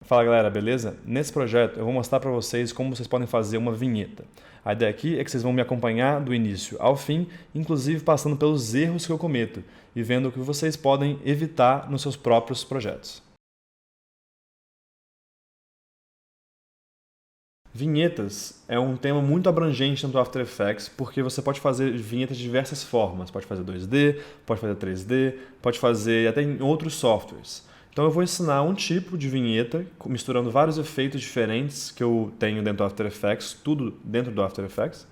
Fala galera, beleza? Nesse projeto eu vou mostrar para vocês como vocês podem fazer uma vinheta. A ideia aqui é que vocês vão me acompanhar do início ao fim, inclusive passando pelos erros que eu cometo e vendo o que vocês podem evitar nos seus próprios projetos. Vinhetas é um tema muito abrangente dentro do After Effects porque você pode fazer vinhetas de diversas formas. Pode fazer 2D, pode fazer 3D, pode fazer até em outros softwares. Então eu vou ensinar um tipo de vinheta, misturando vários efeitos diferentes que eu tenho dentro do After Effects, tudo dentro do After Effects.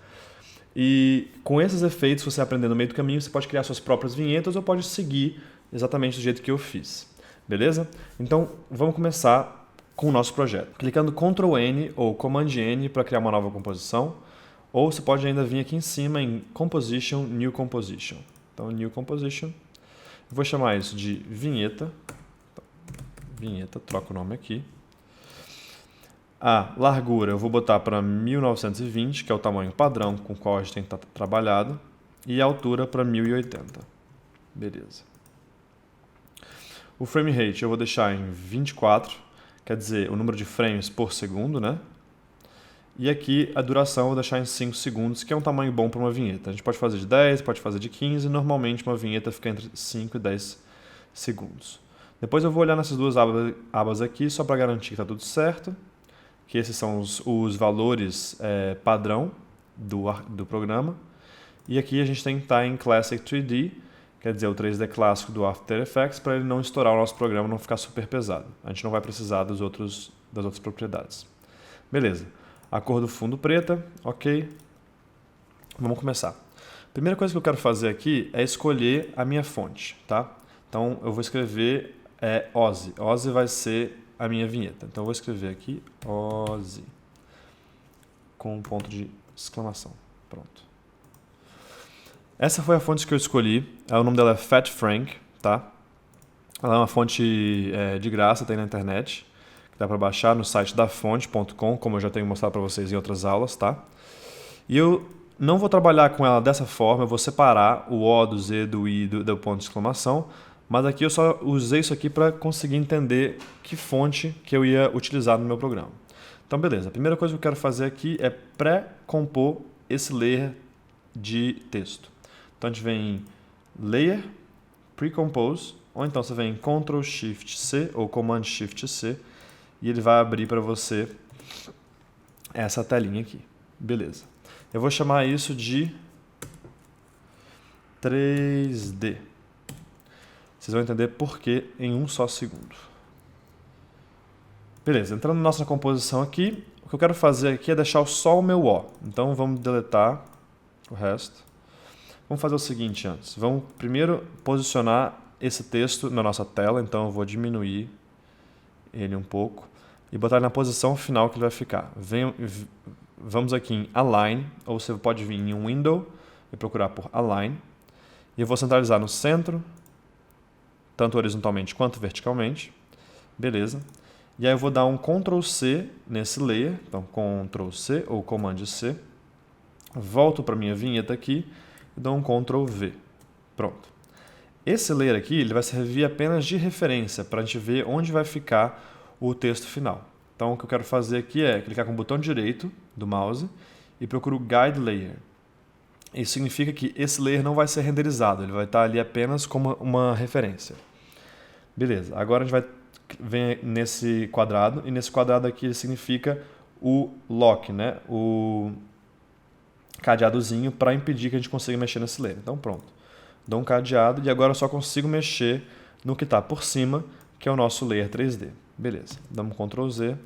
E com esses efeitos, você aprender no meio do caminho, você pode criar suas próprias vinhetas ou pode seguir exatamente do jeito que eu fiz. Beleza? Então vamos começar com o nosso projeto. Clicando Ctrl N ou Command N para criar uma nova composição, ou você pode ainda vir aqui em cima em Composition, New Composition. Então, New Composition. Eu vou chamar isso de vinheta. Vinheta, troca o nome aqui. A largura eu vou botar para 1920, que é o tamanho padrão com o qual a gente tem que estar trabalhado. E a altura para 1080. Beleza. O frame rate eu vou deixar em 24, quer dizer, o número de frames por segundo, né? E aqui a duração eu vou deixar em 5 segundos, que é um tamanho bom para uma vinheta. A gente pode fazer de 10, pode fazer de 15, normalmente uma vinheta fica entre 5 e 10 segundos. Depois eu vou olhar nessas duas abas aqui, só para garantir que está tudo certo, que esses são os valores padrão do programa. E aqui a gente tem que estar em Classic 3D, quer dizer, o 3D clássico do After Effects, para ele não estourar o nosso programa, não ficar super pesado. A gente não vai precisar das outras propriedades. Beleza. A cor do fundo preta, ok. Vamos começar. A primeira coisa que eu quero fazer aqui é escolher a minha fonte, tá? Então eu vou escrever Ozzy. Ozzy vai ser a minha vinheta. Então eu vou escrever aqui Ozzy com um ponto de exclamação. Pronto. Essa foi a fonte que eu escolhi. O nome dela é Fat Frank, tá? Ela é uma fonte de graça, tem na internet, que dá para baixar no site dafonte.com, como eu já tenho mostrado para vocês em outras aulas, tá? E eu não vou trabalhar com ela dessa forma, eu vou separar o O do Z, do I, do ponto de exclamação, mas aqui eu só usei isso aqui para conseguir entender que fonte que eu ia utilizar no meu programa. Então, beleza. A primeira coisa que eu quero fazer aqui é pré-compor esse layer de texto. Então, a gente vem em Layer, Pre-Compose, ou então você vem em Ctrl-Shift-C ou Command-Shift-C e ele vai abrir para você essa telinha aqui. Beleza. Eu vou chamar isso de 3D. Vocês vão entender por que em um só segundo. Beleza, entrando na nossa composição aqui, o que eu quero fazer aqui é deixar só o meu O. Então vamos deletar o resto. Vamos fazer o seguinte antes. Vamos primeiro posicionar esse texto na nossa tela, então eu vou diminuir ele um pouco e botar ele na posição final que ele vai ficar. Vamos aqui em Align, ou você pode vir em Window e procurar por Align. E eu vou centralizar no centro, tanto horizontalmente quanto verticalmente. Beleza. E aí eu vou dar um Ctrl C nesse layer, então Ctrl C ou Command C. Volto para minha vinheta aqui e dou um Ctrl V. Pronto. Esse layer aqui ele vai servir apenas de referência para a gente ver onde vai ficar o texto final. Então o que eu quero fazer aqui é clicar com o botão direito do mouse e procuro Guide Layer. Isso significa que esse layer não vai ser renderizado, ele vai estar ali apenas como uma referência. Beleza, agora a gente vai vir nesse quadrado, e nesse quadrado aqui significa o lock, né? O cadeadozinho para impedir que a gente consiga mexer nesse layer. Então pronto, dou um cadeado e agora eu só consigo mexer no que está por cima, que é o nosso layer 3D. Beleza, damos Ctrl Z,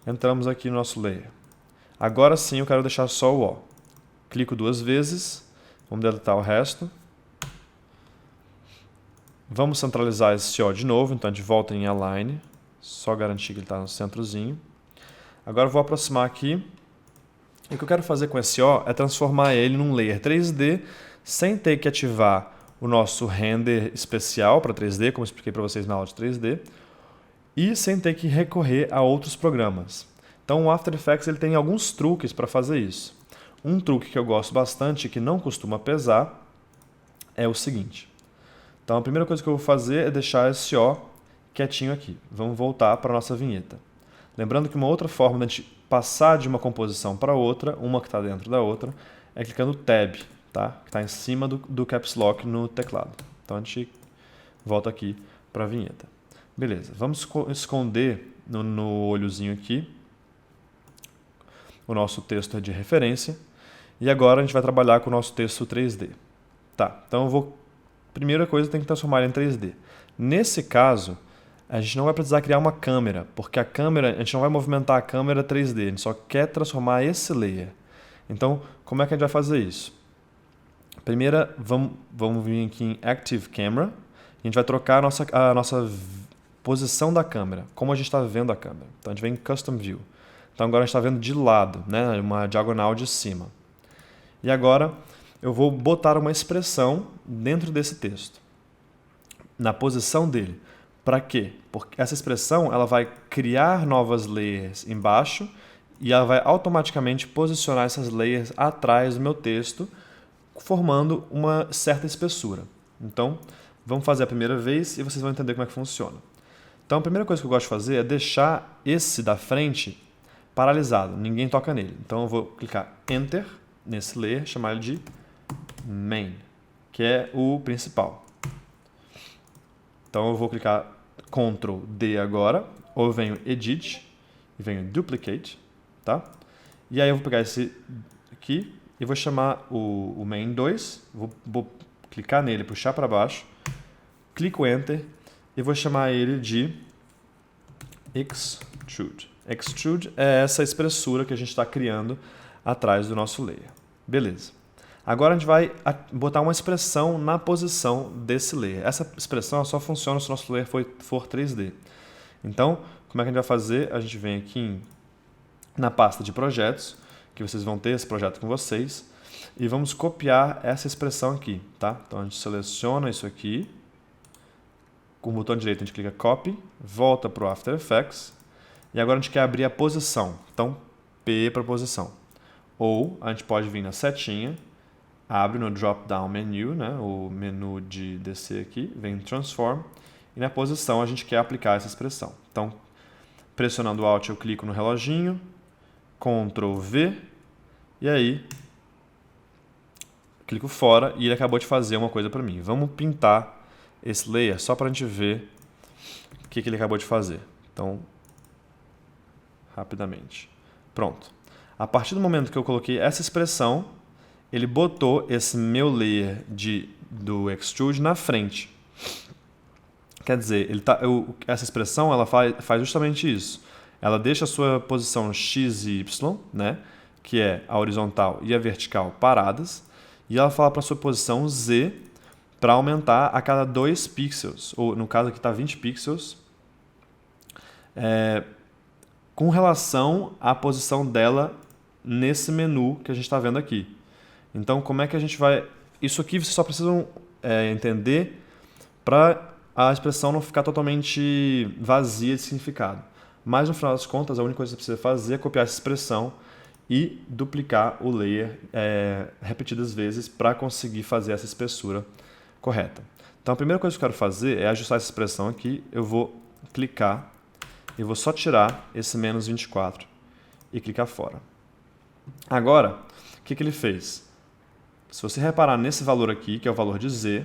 entramos aqui no nosso layer. Agora sim eu quero deixar só o O. Clico duas vezes, vamos deletar o resto. Vamos centralizar esse O de novo, então a gente volta em Align, só garantir que ele está no centrozinho. Agora eu vou aproximar aqui. E o que eu quero fazer com esse O é transformar ele num layer 3D, sem ter que ativar o nosso render especial para 3D, como eu expliquei para vocês na aula de 3D, e sem ter que recorrer a outros programas. Então o After Effects ele tem alguns truques para fazer isso. Um truque que eu gosto bastante, que não costuma pesar, é o seguinte. Então a primeira coisa que eu vou fazer é deixar esse O quietinho aqui. Vamos voltar para a nossa vinheta. Lembrando que uma outra forma de a gente passar de uma composição para outra, uma que está dentro da outra, é clicando Tab, tá? Que está em cima do Caps Lock no teclado. Então a gente volta aqui para a vinheta. Beleza, vamos esconder no olhozinho aqui o nosso texto de referência. E agora a gente vai trabalhar com o nosso texto 3D. Tá, então primeira coisa, tem que transformar ele em 3D. Nesse caso, a gente não vai precisar criar uma câmera, porque a gente não vai movimentar a câmera 3D, a gente só quer transformar esse layer. Então, como é que a gente vai fazer isso? Primeira, vamos vir aqui em Active Camera, e a gente vai trocar a nossa posição da câmera, como a gente está vendo a câmera. Então a gente vem em Custom View. Então agora a gente está vendo de lado, né? Uma diagonal de cima. E agora eu vou botar uma expressão dentro desse texto, na posição dele. Para quê? Porque essa expressão ela vai criar novas layers embaixo e ela vai automaticamente posicionar essas layers atrás do meu texto, formando uma certa espessura. Então, vamos fazer a primeira vez e vocês vão entender como é que funciona. Então, a primeira coisa que eu gosto de fazer é deixar esse da frente paralisado, ninguém toca nele. Então, eu vou clicar Enter nesse layer, chamar ele de Main, que é o principal. Então, eu vou clicar Ctrl D agora, ou eu venho Edit e venho Duplicate, tá? E aí eu vou pegar esse aqui e vou chamar o Main 2, vou clicar nele, puxar para baixo, clico Enter e vou chamar ele de Extrude. Extrude é essa espessura que a gente está criando atrás do nosso layer. Beleza. Agora a gente vai botar uma expressão na posição desse layer. Essa expressão só funciona se o nosso layer for 3D. Então, como é que a gente vai fazer? A gente vem aqui na pasta de projetos, que vocês vão ter esse projeto com vocês, e vamos copiar essa expressão aqui, tá? Então a gente seleciona isso aqui, com o botão direito a gente clica Copy, volta para o After Effects, e agora a gente quer abrir a posição. Então, P para posição. Ou a gente pode vir na setinha, abre no drop-down menu, né, o menu de descer aqui, vem em Transform, e na posição a gente quer aplicar essa expressão. Então, pressionando o Alt eu clico no reloginho, Ctrl V, e aí clico fora e ele acabou de fazer uma coisa para mim. Vamos pintar esse layer só para a gente ver o que ele acabou de fazer. Então, rapidamente. Pronto. A partir do momento que eu coloquei essa expressão, ele botou esse meu layer do Extrude na frente. Quer dizer, essa expressão ela faz justamente isso. Ela deixa a sua posição X e Y, né, que é a horizontal e a vertical, paradas, e ela fala para a sua posição Z para aumentar a cada 2 pixels, ou no caso aqui está 20 pixels, com relação à posição dela nesse menu que a gente está vendo aqui. Então, como é que a gente vai... Isso aqui vocês só precisam entender para a expressão não ficar totalmente vazia de significado. Mas, no final das contas, a única coisa que você precisa fazer é copiar essa expressão e duplicar o layer repetidas vezes para conseguir fazer essa espessura correta. Então, a primeira coisa que eu quero fazer é ajustar essa expressão aqui. Eu vou clicar e vou só tirar esse menos 24 e clicar fora. Agora, o que ele fez? Se você reparar nesse valor aqui, que é o valor de Z,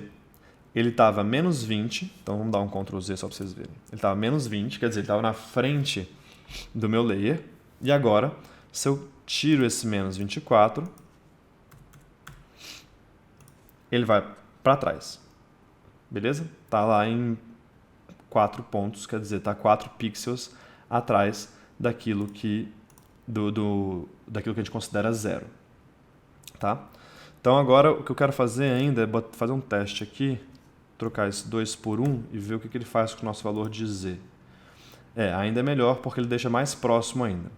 ele estava menos 20, então vamos dar um Ctrl Z só para vocês verem. Ele estava menos 20, quer dizer, ele estava na frente do meu layer. E agora, se eu tiro esse menos 24, ele vai para trás. Beleza? Está lá em 4 pontos, quer dizer, está 4 pixels atrás daquilo que, daquilo que a gente considera zero. Tá? Então agora o que eu quero fazer ainda é fazer um teste aqui, trocar esse 2 por 1 e ver o que ele faz com o nosso valor de Z. Ainda é melhor porque ele deixa mais próximo ainda.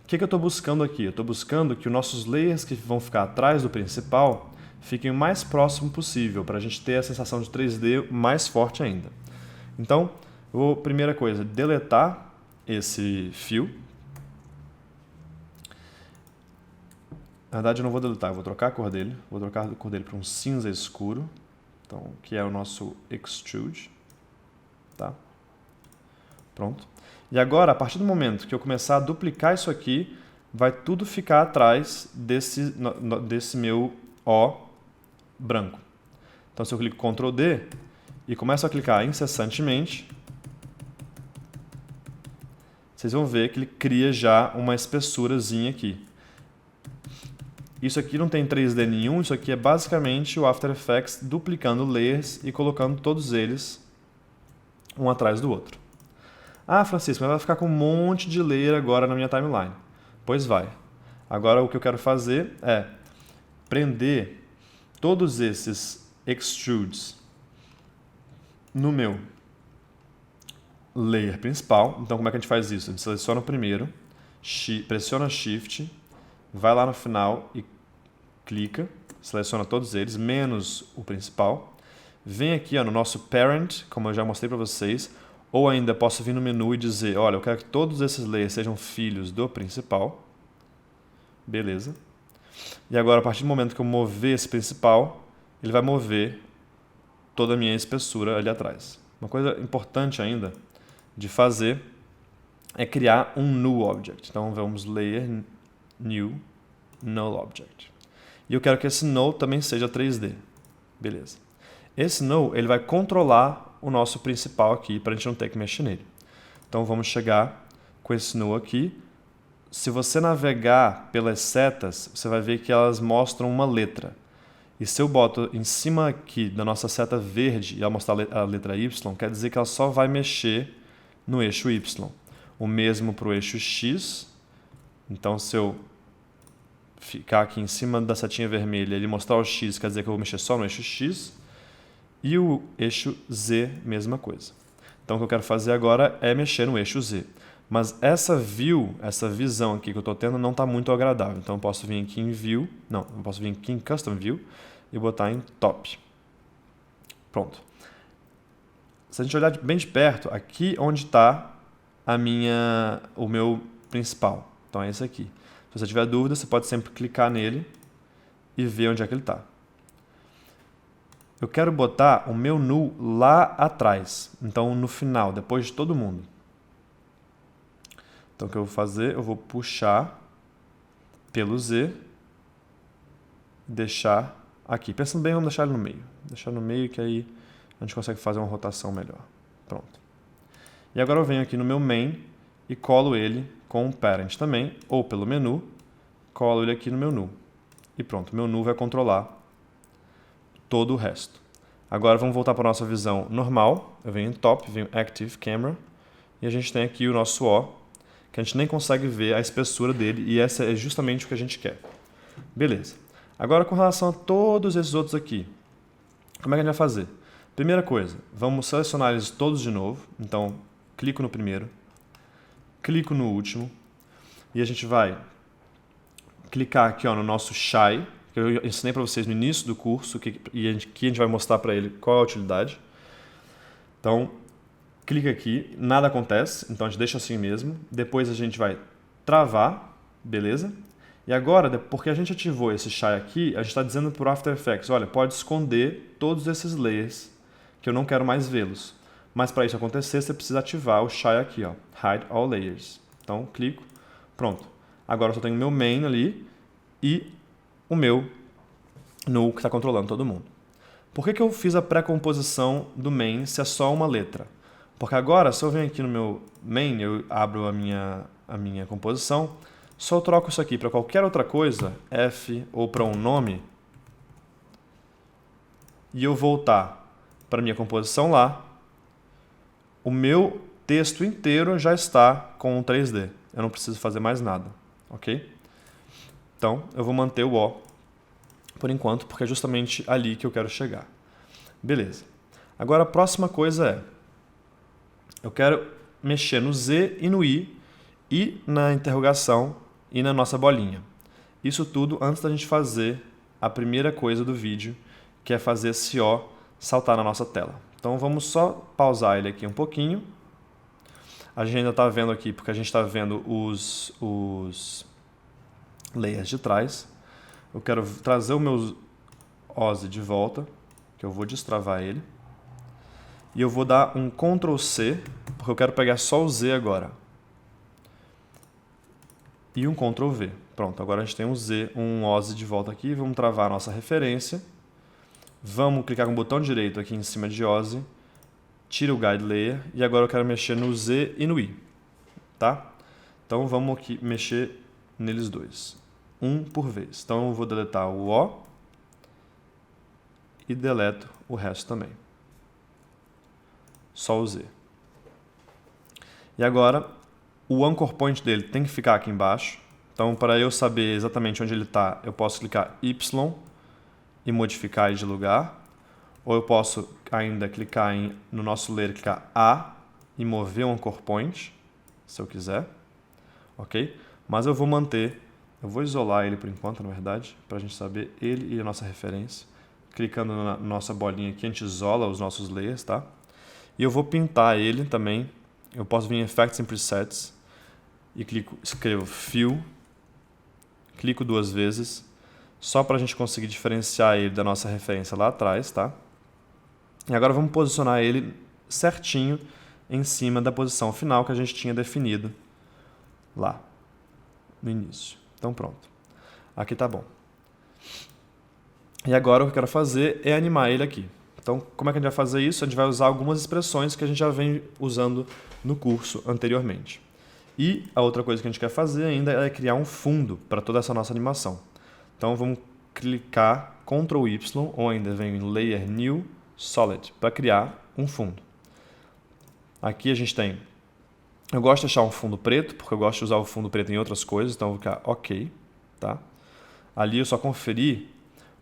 O que eu estou buscando aqui? Eu estou buscando que os nossos layers que vão ficar atrás do principal fiquem o mais próximo possível, para a gente ter a sensação de 3D mais forte ainda. Então, eu vou, primeira coisa, deletar esse fio. Na verdade, eu não vou deletar, eu vou trocar a cor dele. Vou trocar a cor dele para um cinza escuro, então, que é o nosso Extrude. Tá? Pronto. E agora, a partir do momento que eu começar a duplicar isso aqui, vai tudo ficar atrás desse meu O branco. Então, se eu clico Ctrl D e começo a clicar incessantemente, vocês vão ver que ele cria já uma espessurazinha aqui. Isso aqui não tem 3D nenhum, isso aqui é basicamente o After Effects duplicando layers e colocando todos eles um atrás do outro. Ah, Francisco, mas vai ficar com um monte de layer agora na minha timeline. Pois vai. Agora o que eu quero fazer é prender todos esses extrudes no meu layer principal. Então como é que a gente faz isso? A gente seleciona o primeiro, pressiona Shift, vai lá no final e clica, seleciona todos eles, menos o principal. Vem aqui no nosso Parent, como eu já mostrei para vocês, ou ainda posso vir no menu e dizer, olha, eu quero que todos esses layers sejam filhos do principal. Beleza. E agora, a partir do momento que eu mover esse principal, ele vai mover toda a minha espessura ali atrás. Uma coisa importante ainda de fazer é criar um Null Object. Então, vamos Layer, New, Null Object. E eu quero que esse Null também seja 3D. Beleza. Esse Null ele vai controlar o nosso principal aqui, para a gente não ter que mexer nele. Então, vamos chegar com esse Null aqui. Se você navegar pelas setas, você vai ver que elas mostram uma letra. E se eu boto em cima aqui da nossa seta verde e ela mostrar a letra Y, quer dizer que ela só vai mexer no eixo Y. O mesmo para o eixo X. Então, se eu ficar aqui em cima da setinha vermelha e ele mostrar o X, quer dizer que eu vou mexer só no eixo X. E o eixo Z, mesma coisa. Então, o que eu quero fazer agora é mexer no eixo Z. Mas essa visão aqui que eu estou tendo não está muito agradável. Então, eu posso vir aqui em View, eu posso vir aqui em Custom View e botar em Top. Pronto. Se a gente olhar bem de perto, aqui onde está o meu principal. Então, é esse aqui. Se você tiver dúvida, você pode sempre clicar nele e ver onde é que ele está. Eu quero botar o meu null lá atrás, então no final, depois de todo mundo. Então o que eu vou fazer? Eu vou puxar pelo Z, deixar aqui. Pensando bem, vamos deixar ele no meio. Deixar no meio que aí a gente consegue fazer uma rotação melhor. Pronto. E agora eu venho aqui no meu main e colo ele com o parent também, ou pelo menu, colo ele aqui no meu null. E pronto, meu null vai controlar todo o resto. Agora vamos voltar para a nossa visão normal. Eu venho em Top, venho Active Camera, e a gente tem aqui o nosso O, que a gente nem consegue ver a espessura dele, e essa é justamente o que a gente quer. Beleza. Agora com relação a todos esses outros aqui, como é que a gente vai fazer? Primeira coisa, vamos selecionar eles todos de novo. Então, clico no primeiro, clico no último, e a gente vai clicar aqui no nosso Shy, que eu ensinei para vocês no início do curso, e aqui a gente vai mostrar para ele qual é a utilidade. Então, clica aqui, nada acontece, então a gente deixa assim mesmo. Depois a gente vai travar, beleza? E agora, porque a gente ativou esse Shy aqui, a gente está dizendo para o After Effects, olha, pode esconder todos esses layers, que eu não quero mais vê-los. Mas para isso acontecer, você precisa ativar o Shy aqui, ó, Hide All Layers. Então, clico, pronto. Agora eu só tenho o meu main ali e o meu null que está controlando todo mundo. Por que eu fiz a pré-composição do main se é só uma letra? Porque agora, se eu venho aqui no meu main, eu abro a minha composição, só eu troco isso aqui para qualquer outra coisa, F ou para um nome, e eu voltar para a minha composição lá, o meu texto inteiro já está com o 3D. Eu não preciso fazer mais nada, ok? Então, eu vou manter o O por enquanto, porque é justamente ali que eu quero chegar. Beleza. Agora, a próxima coisa é, eu quero mexer no Z e no I, e na interrogação e na nossa bolinha. Isso tudo antes da gente fazer a primeira coisa do vídeo, que é fazer esse O saltar na nossa tela. Então, vamos só pausar ele aqui um pouquinho. A gente ainda está vendo aqui, porque a gente está vendo os layers de trás. Eu quero trazer o meu Ozzy de volta, que eu vou destravar ele. E eu vou dar um Ctrl C, porque eu quero pegar só o Z agora. E um Ctrl V. Pronto, agora a gente tem um Z, um OZ de volta aqui. Vamos travar a nossa referência. Vamos clicar com o botão direito aqui em cima de OZ. Tira o Guide Layer. E agora eu quero mexer no Z e no I. Tá? Então vamos aqui mexer neles dois. Um por vez. Então eu vou deletar o O. E deleto o resto também. Só o Z. E agora, o Anchor Point dele tem que ficar aqui embaixo. Então, para eu saber exatamente onde ele está, eu posso clicar Y e modificar ele de lugar. Ou eu posso ainda clicar no nosso layer, clicar A e mover o Anchor Point, se eu quiser. Ok? Mas eu vou manter, eu vou isolar ele por enquanto, na verdade, para a gente saber ele e a nossa referência. Clicando na nossa bolinha aqui, a gente isola os nossos layers, tá? E eu vou pintar ele também. Eu posso vir em Effects and Presets e escrevo Fill, clico 2 vezes, só para a gente conseguir diferenciar ele da nossa referência lá atrás, tá? E agora vamos posicionar ele certinho em cima da posição final que a gente tinha definido lá no início. Então pronto. Aqui tá bom. E agora o que eu quero fazer é animar ele aqui. Então, como é que a gente vai fazer isso? A gente vai usar algumas expressões que a gente já vem usando no curso anteriormente. E a outra coisa que a gente quer fazer ainda é criar um fundo para toda essa nossa animação. Então, vamos clicar Ctrl Y, ou ainda vem em Layer New, Solid, para criar um fundo. Aqui a gente tem... Eu gosto de deixar um fundo preto, porque eu gosto de usar o fundo preto em outras coisas, então eu vou clicar OK. Tá? Ali eu só conferi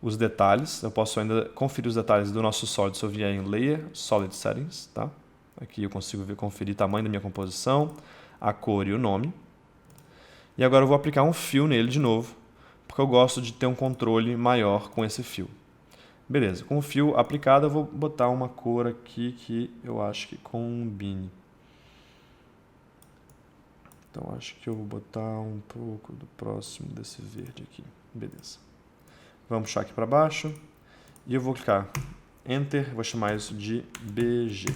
os detalhes, eu posso ainda conferir os detalhes do nosso Solid se eu vier em Layer, Solid Settings, tá? Aqui eu consigo conferir o tamanho da minha composição, a cor e o nome. E agora eu vou aplicar um Fill nele de novo, porque eu gosto de ter um controle maior com esse Fill. Beleza, com o Fill aplicado eu vou botar uma cor aqui que eu acho que combine. Então acho que eu vou botar um pouco do próximo desse verde aqui. Beleza. Vamos puxar aqui para baixo e eu vou clicar Enter, vou chamar isso de BG.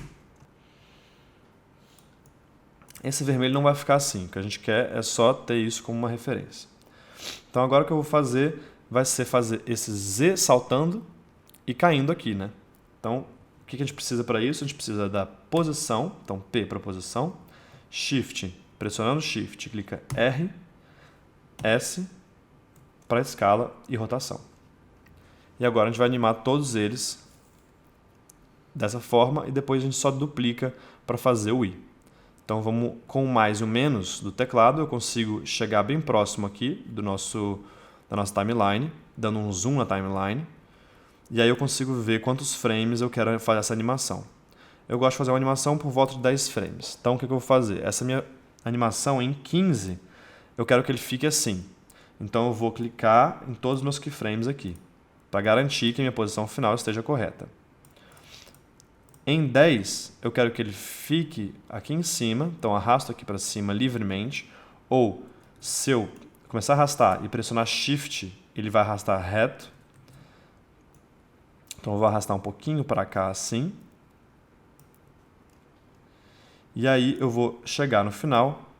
Esse vermelho não vai ficar assim, o que a gente quer é só ter isso como uma referência. Então agora o que eu vou fazer vai ser fazer esse Z saltando e caindo aqui, né? Então o que a gente precisa para isso? A gente precisa da posição, então P para posição, Shift, pressionando Shift, clica R, S para escala e rotação. E agora a gente vai animar todos eles dessa forma e depois a gente só duplica para fazer o I. Então vamos com o mais e o menos do teclado, eu consigo chegar bem próximo aqui da nossa timeline, dando um zoom na timeline. E aí eu consigo ver quantos frames eu quero fazer essa animação. Eu gosto de fazer uma animação por volta de 10 frames. Então o que eu vou fazer? Essa minha animação em 15, eu quero que ele fique assim. Então eu vou clicar em todos os meus keyframes aqui, para garantir que a minha posição final esteja correta. Em 10, eu quero que ele fique aqui em cima, então arrasto aqui para cima livremente, ou se eu começar a arrastar e pressionar Shift, ele vai arrastar reto. Então eu vou arrastar um pouquinho para cá assim. E aí eu vou chegar no final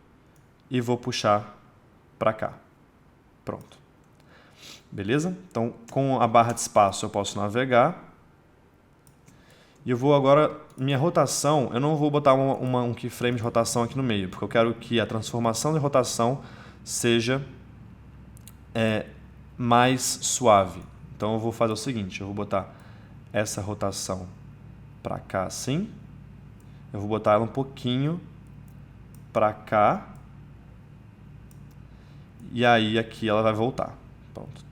e vou puxar para cá. Pronto. Beleza? Então, com a barra de espaço eu posso navegar. E eu vou agora, minha rotação, eu não vou botar um keyframe de rotação aqui no meio, porque eu quero que a transformação de rotação seja mais suave. Então eu vou fazer o seguinte, eu vou botar essa rotação para cá assim. Eu vou botar ela um pouquinho para cá. E aí aqui ela vai voltar. Pronto.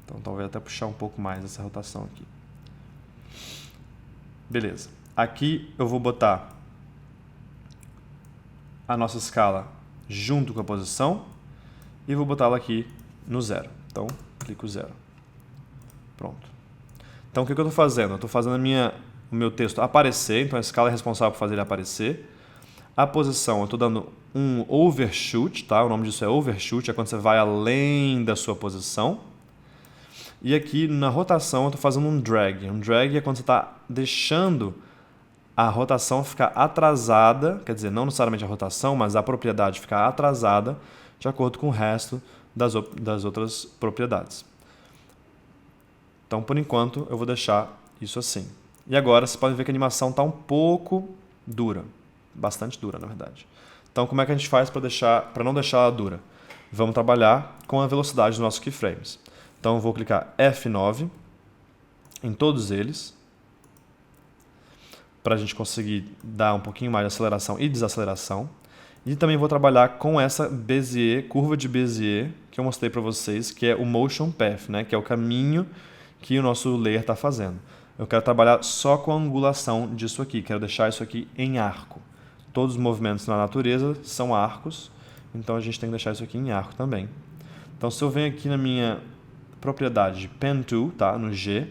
Então talvez até puxar um pouco mais essa rotação aqui. Beleza. Aqui eu vou botar a nossa escala junto com a posição e vou botá-la aqui no 0. Então, clico 0. Pronto. Então, o que eu estou fazendo? Eu estou fazendo o meu texto aparecer, então a escala é responsável por fazer ele aparecer. A posição, eu estou dando um overshoot, tá? O nome disso é overshoot, é quando você vai além da sua posição. E aqui na rotação eu estou fazendo um drag. Um drag é quando você está deixando a rotação ficar atrasada, quer dizer, não necessariamente a rotação, mas a propriedade ficar atrasada de acordo com o resto das outras propriedades. Então, por enquanto, eu vou deixar isso assim. E agora, vocês podem ver que a animação está um pouco dura. Bastante dura, na verdade. Então, como é que a gente faz para não deixar ela dura? Vamos trabalhar com a velocidade dos nossos keyframes. Então, eu vou clicar F9 em todos eles, para a gente conseguir dar um pouquinho mais de aceleração e desaceleração. E também vou trabalhar com essa Bézier, curva de Bézier, que eu mostrei para vocês, que é o Motion Path, né? Que é o caminho que o nosso layer está fazendo. Eu quero trabalhar só com a angulação disso aqui, quero deixar isso aqui em arco. Todos os movimentos na natureza são arcos, então a gente tem que deixar isso aqui em arco também. Então, se eu venho aqui na minha propriedade de Pen Tool, tá? No G,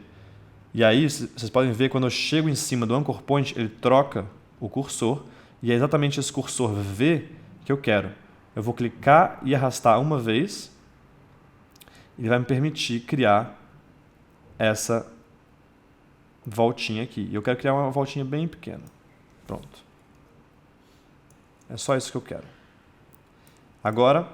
e aí vocês podem ver quando eu chego em cima do Anchor Point, ele troca o cursor, e é exatamente esse cursor V que eu quero. Eu vou clicar e arrastar uma vez, e ele vai me permitir criar essa voltinha aqui. E eu quero criar uma voltinha bem pequena. Pronto. É só isso que eu quero. Agora,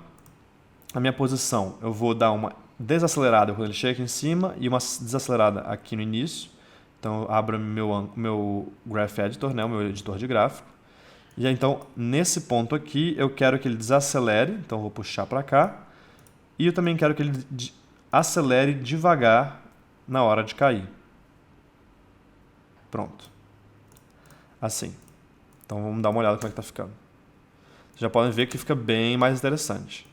a minha posição, eu vou dar uma desacelerada quando ele chega aqui em cima e uma desacelerada aqui no início. Então, eu abro meu Graph Editor, né, o meu editor de gráfico. E aí, então, nesse ponto aqui, eu quero que ele desacelere. Então, eu vou puxar para cá. E eu também quero que ele acelere devagar na hora de cair. Pronto. Assim. Então, vamos dar uma olhada como é que está ficando. Já podem ver que fica bem mais interessante.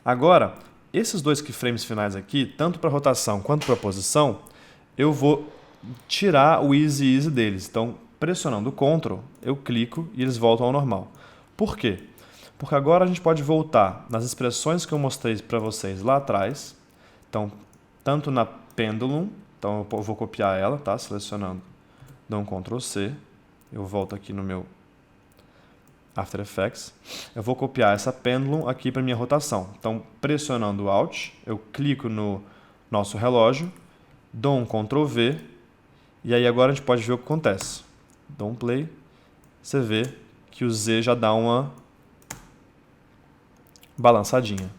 Agora, esses dois keyframes finais aqui, tanto para rotação quanto para posição, eu vou tirar o easy deles. Então, pressionando o Ctrl, eu clico e eles voltam ao normal. Por quê? Porque agora a gente pode voltar nas expressões que eu mostrei para vocês lá atrás. Então, tanto na Pendulum, então eu vou copiar ela, tá? Selecionando, dou um Ctrl C, eu volto aqui no meu After Effects, eu vou copiar essa Pendulum aqui para minha rotação. Então, pressionando o Alt, eu clico no nosso relógio, dou um Ctrl V, e aí agora a gente pode ver o que acontece. Dou um Play, você vê que o Z já dá uma balançadinha.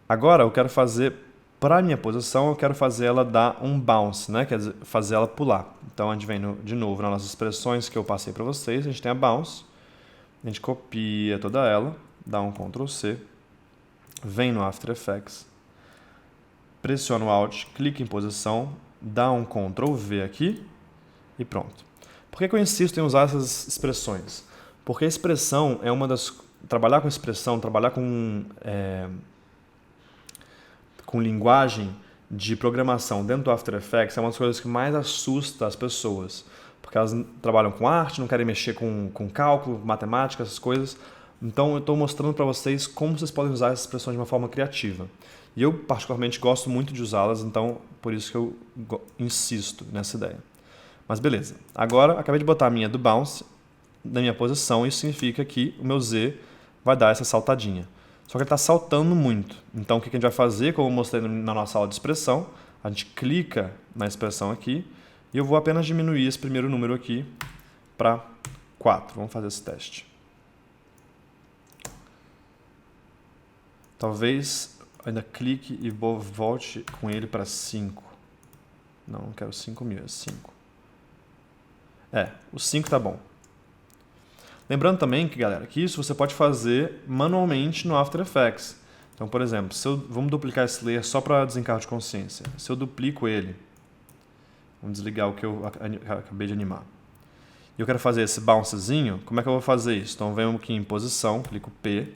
Agora eu quero fazer, para a minha posição, eu quero fazer ela dar um bounce, né? Quer dizer, fazer ela pular. Então a gente vem de novo nas nossas expressões que eu passei para vocês, a gente tem a bounce. A gente copia toda ela, dá um Ctrl C, vem no After Effects, pressiona o Alt, clica em posição, dá um Ctrl V aqui e pronto. Por que eu insisto em usar essas expressões? Porque a expressão é uma das... Trabalhar com expressão, trabalhar com linguagem de programação dentro do After Effects é uma das coisas que mais assusta as pessoas. Porque elas trabalham com arte, não querem mexer com cálculo, matemática, essas coisas. Então, eu estou mostrando para vocês como vocês podem usar essas expressões de uma forma criativa. E eu, particularmente, gosto muito de usá-las, então, por isso que eu insisto nessa ideia. Mas, beleza. Agora, acabei de botar a minha do bounce na minha posição, isso significa que o meu Z vai dar essa saltadinha. Só que ele está saltando muito. Então, o que a gente vai fazer, como eu mostrei na nossa aula de expressão, a gente clica na expressão aqui, e eu vou apenas diminuir esse primeiro número aqui para 4. Vamos fazer esse teste. Talvez ainda clique e volte com ele para 5. Não quero 5.000, é 5. O 5 tá bom. Lembrando também que, galera, que isso você pode fazer manualmente no After Effects. Então, por exemplo, vamos duplicar esse layer só para desencargo de consciência. Se eu duplico ele, vamos desligar o que eu acabei de animar. E eu quero fazer esse bouncezinho, como é que eu vou fazer isso? Então, venho aqui em posição, clico P,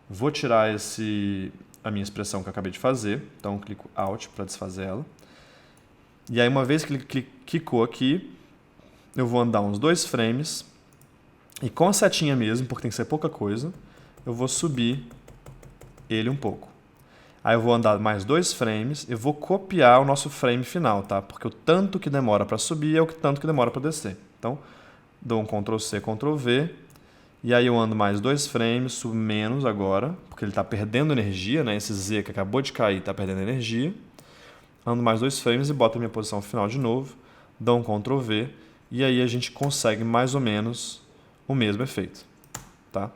vou tirar a minha expressão que eu acabei de fazer, então clico Alt para desfazer ela. E aí, uma vez que ele clicou aqui, eu vou andar uns 2 frames, e com a setinha mesmo, porque tem que ser pouca coisa, eu vou subir ele um pouco. Aí eu vou andar mais 2 frames e vou copiar o nosso frame final, tá? Porque o tanto que demora para subir é o tanto que demora para descer. Então, dou um Ctrl C, Ctrl V, e aí eu ando mais 2 frames, subo menos agora, porque ele está perdendo energia, né? Esse Z que acabou de cair está perdendo energia. Ando mais 2 frames e boto a minha posição final de novo. dou um Ctrl V, e aí a gente consegue mais ou menos o mesmo efeito, tá?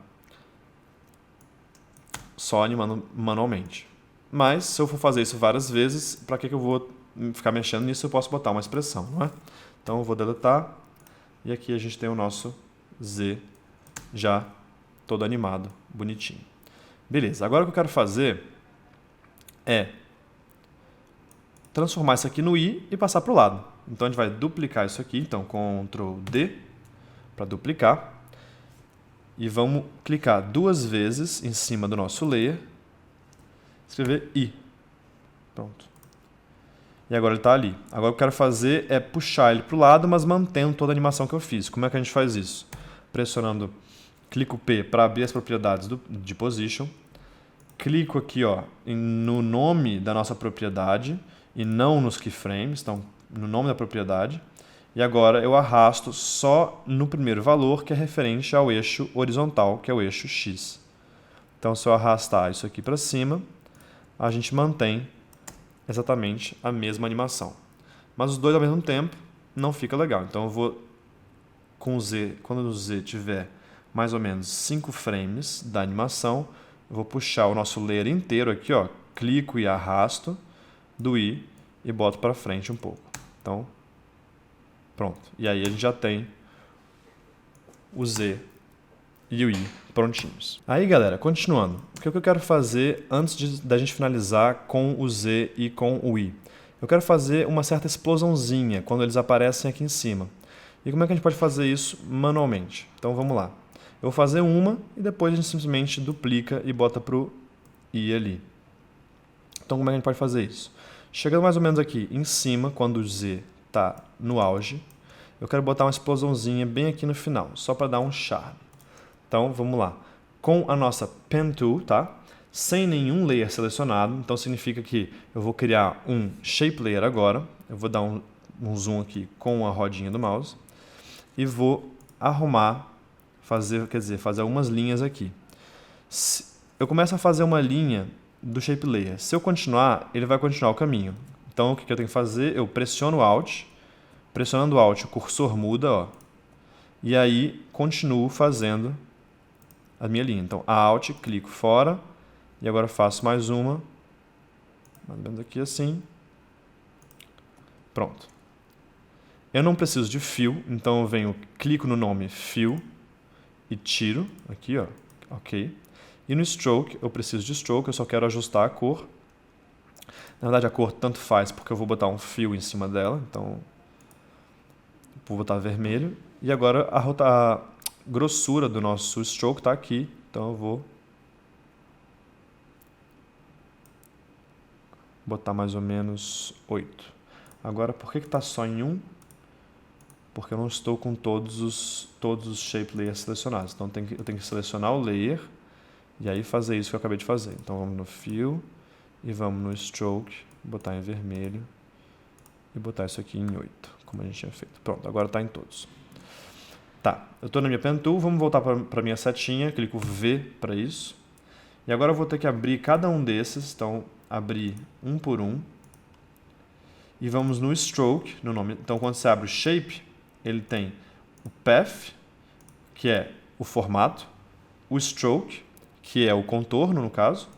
Só animando manualmente. Mas, se eu for fazer isso várias vezes, para que eu vou ficar mexendo nisso? Eu posso botar uma expressão, não é? Então, eu vou deletar, e aqui a gente tem o nosso Z já todo animado, bonitinho. Beleza, agora o que eu quero fazer é transformar isso aqui no I e passar para o lado. Então, a gente vai duplicar isso aqui, então, Ctrl D para duplicar. E vamos clicar 2 vezes em cima do nosso layer, escrever I. Pronto. E agora ele está ali. Agora o que eu quero fazer é puxar ele para o lado, mas mantendo toda a animação que eu fiz. Como é que a gente faz isso? Pressionando, clico P para abrir as propriedades de Position. Clico aqui no nome da nossa propriedade e não nos keyframes, então no nome da propriedade. E agora eu arrasto só no primeiro valor, que é referente ao eixo horizontal, que é o eixo X. Então, se eu arrastar isso aqui para cima, a gente mantém exatamente a mesma animação. Mas os dois ao mesmo tempo não fica legal. Então, eu vou com o Z, quando o Z tiver mais ou menos 5 frames da animação, eu vou puxar o nosso layer inteiro aqui, clico e arrasto do I e boto para frente um pouco. Então, pronto. E aí a gente já tem o Z e o I prontinhos. Aí, galera, continuando. O que eu quero fazer antes da gente finalizar com o Z e com o I? Eu quero fazer uma certa explosãozinha quando eles aparecem aqui em cima. E como é que a gente pode fazer isso manualmente? Então, vamos lá. Eu vou fazer uma e depois a gente simplesmente duplica e bota para o I ali. Então, como é que a gente pode fazer isso? Chegando mais ou menos aqui em cima, quando o Z está no auge, eu quero botar uma explosãozinha bem aqui no final, só para dar um charme. Então, vamos lá. Com a nossa Pen Tool, tá? Sem nenhum layer selecionado, então significa que eu vou criar um Shape Layer agora. Eu vou dar um zoom aqui com a rodinha do mouse e vou arrumar, fazer algumas linhas aqui. Eu começo a fazer uma linha do Shape Layer. Se eu continuar, ele vai continuar o caminho. Então, o que eu tenho que fazer? Eu pressiono o Alt. Pressionando o Alt, o cursor muda, e aí continuo fazendo a minha linha. Então, Alt, clico fora, e agora faço mais uma, mais ou menos aqui assim. Pronto. Eu não preciso de Fill, então eu venho, clico no nome Fill e tiro aqui, ok. E no Stroke, eu preciso de Stroke, eu só quero ajustar a cor. Na verdade, a cor tanto faz, porque eu vou botar um Fill em cima dela, então vou botar vermelho. E agora a grossura do nosso Stroke está aqui, então eu vou botar mais ou menos 8. Agora, por que está só em 1? Porque eu não estou com todos os Shape Layers selecionados. Então, eu tenho que selecionar o Layer e aí fazer isso que eu acabei de fazer. Então, vamos no Fill e vamos no Stroke, botar em vermelho e botar isso aqui em 8, como a gente tinha feito. Pronto, agora está em todos. Tá, eu estou na minha Pen Tool, vamos voltar para a minha setinha, clico V para isso. E agora eu vou ter que abrir cada um desses, então abrir um por um. E vamos no Stroke, no nome. Então quando você abre o Shape, ele tem o Path, que é o formato, o Stroke, que é o contorno no caso,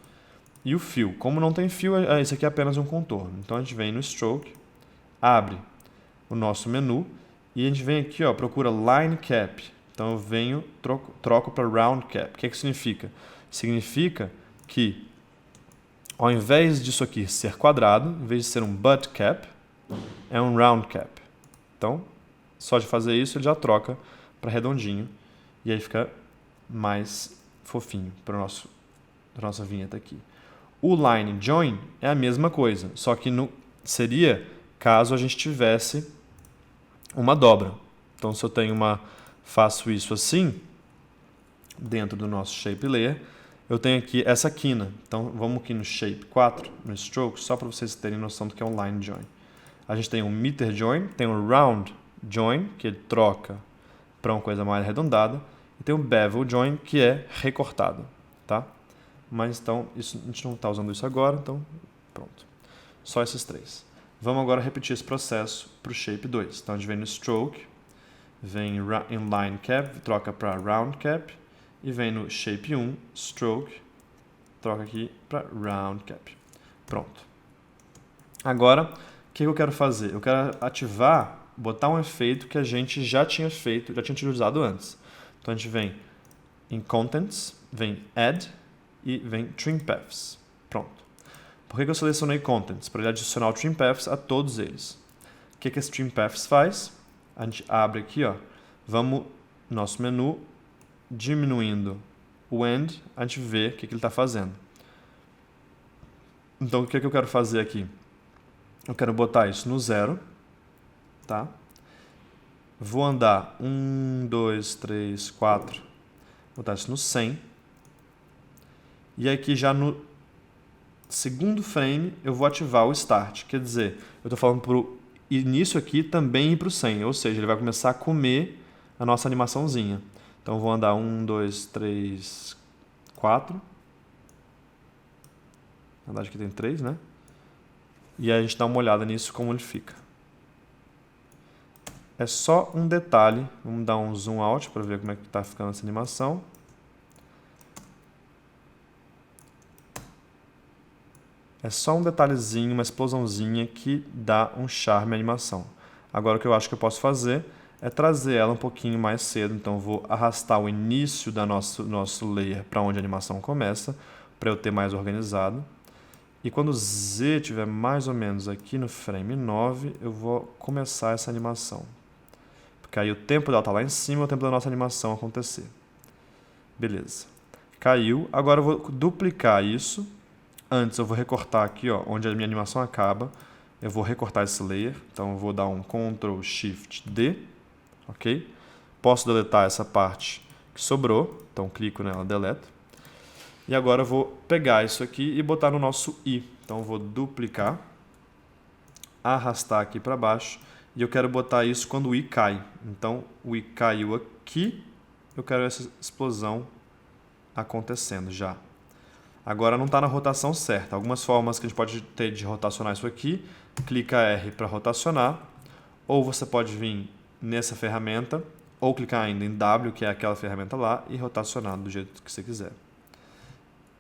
e o Fill. Como não tem Fill, esse aqui é apenas um contorno. Então a gente vem no Stroke, abre o nosso menu, e a gente vem aqui, procura Line Cap. Então eu venho, troco para Round Cap. O que significa? Significa que ao invés disso aqui ser quadrado, em vez de ser um butt cap, é um round cap. Então, só de fazer isso, ele já troca para redondinho. E aí fica mais fofinho para a nossa vinheta aqui. O line join é a mesma coisa, só que seria caso a gente tivesse uma dobra. Então, se eu faço isso assim, dentro do nosso Shape Layer, eu tenho aqui essa quina. Então, vamos aqui no Shape 4, no Stroke, só para vocês terem noção do que é um Line Join. A gente tem um Meter Join, tem um Round Join, que ele troca para uma coisa mais arredondada, e tem um Bevel Join, que é recortado. Tá? Mas, então, a gente não está usando isso agora, então, pronto. Só esses três. Vamos agora repetir esse processo para o Shape 2. Então, a gente vem no Stroke, vem em Line Cap, troca para Round Cap, e vem no Shape 1, Stroke, troca aqui para Round Cap. Pronto. Agora, o que eu quero fazer? Eu quero ativar, botar um efeito que a gente já tinha feito, já tinha utilizado antes. Então, a gente vem em Contents, vem Add e vem Trim Paths. Pronto. Por que eu selecionei Contents? Para ele adicionar o Trim Paths a todos eles. O que esse Trim Paths faz? A gente abre aqui, ó, vamos no nosso menu, diminuindo o End, a gente vê o que ele está fazendo. Então, o que eu quero fazer aqui? Eu quero botar isso no 0, tá? Vou andar 1, 2, 3, 4, botar isso no 100. E aqui já no segundo frame eu vou ativar o Start. Quer dizer, eu estou falando para o início aqui também ir para o 100, ou seja, ele vai começar a comer a nossa animaçãozinha. Então, eu vou andar 1, 2, 3, 4. Na verdade, aqui tem 3, né? E aí a gente dá uma olhada nisso, como ele fica. É só um detalhe. Vamos dar um zoom out para ver como é que está ficando essa animação. É só um detalhezinho, uma explosãozinha que dá um charme à animação. Agora o que eu acho que eu posso fazer é trazer ela um pouquinho mais cedo. Então eu vou arrastar o início do nosso layer para onde a animação começa, para eu ter mais organizado. E quando o Z estiver mais ou menos aqui no frame 9, eu vou começar essa animação. Porque aí o tempo dela está lá em cima e o tempo da nossa animação acontecer. Beleza. Caiu. Agora eu vou duplicar isso. Antes eu vou recortar aqui, ó, onde a minha animação acaba. Eu vou recortar esse layer. Então eu vou dar um Ctrl Shift D. Ok? Posso deletar essa parte que sobrou. Então clico nela, deleto. E agora eu vou pegar isso aqui e botar no nosso I. Então eu vou duplicar, arrastar aqui para baixo. E eu quero botar isso quando o I cai. Então o I caiu aqui. Eu quero essa explosão acontecendo já. Agora não está na rotação certa. Algumas formas que a gente pode ter de rotacionar isso aqui. Clica R para rotacionar. Ou você pode vir nessa ferramenta. Ou clicar ainda em W, que é aquela ferramenta lá. E rotacionar do jeito que você quiser.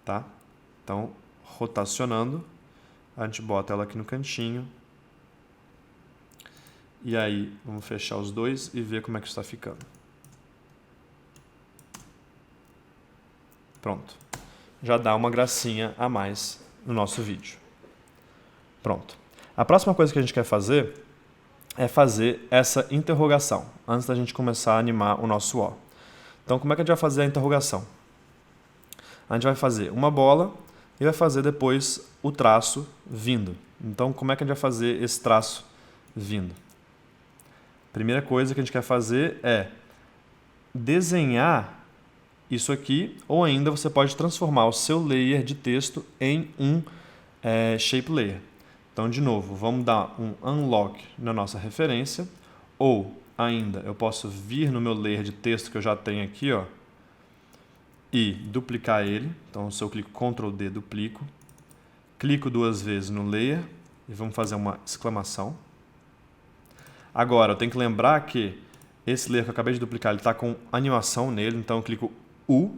Tá? Então, rotacionando, a gente bota ela aqui no cantinho. E aí, vamos fechar os dois e ver como é que está ficando. Pronto. Já dá uma gracinha a mais no nosso vídeo. Pronto. A próxima coisa que a gente quer fazer é fazer essa interrogação, antes da gente começar a animar o nosso O. Então, como é que a gente vai fazer a interrogação? A gente vai fazer uma bola e vai fazer depois o traço vindo. Então, como é que a gente vai fazer esse traço vindo? Primeira coisa que a gente quer fazer é desenhar isso aqui, ou ainda você pode transformar o seu layer de texto em um shape layer. Então, de novo, vamos dar um unlock na nossa referência, ou ainda eu posso vir no meu layer de texto que eu já tenho aqui, ó, e duplicar ele. Então, se eu clico Ctrl D, duplico. Clico duas vezes no layer e vamos fazer uma exclamação. Agora, eu tenho que lembrar que esse layer que eu acabei de duplicar, ele está com animação nele. Então, eu clico U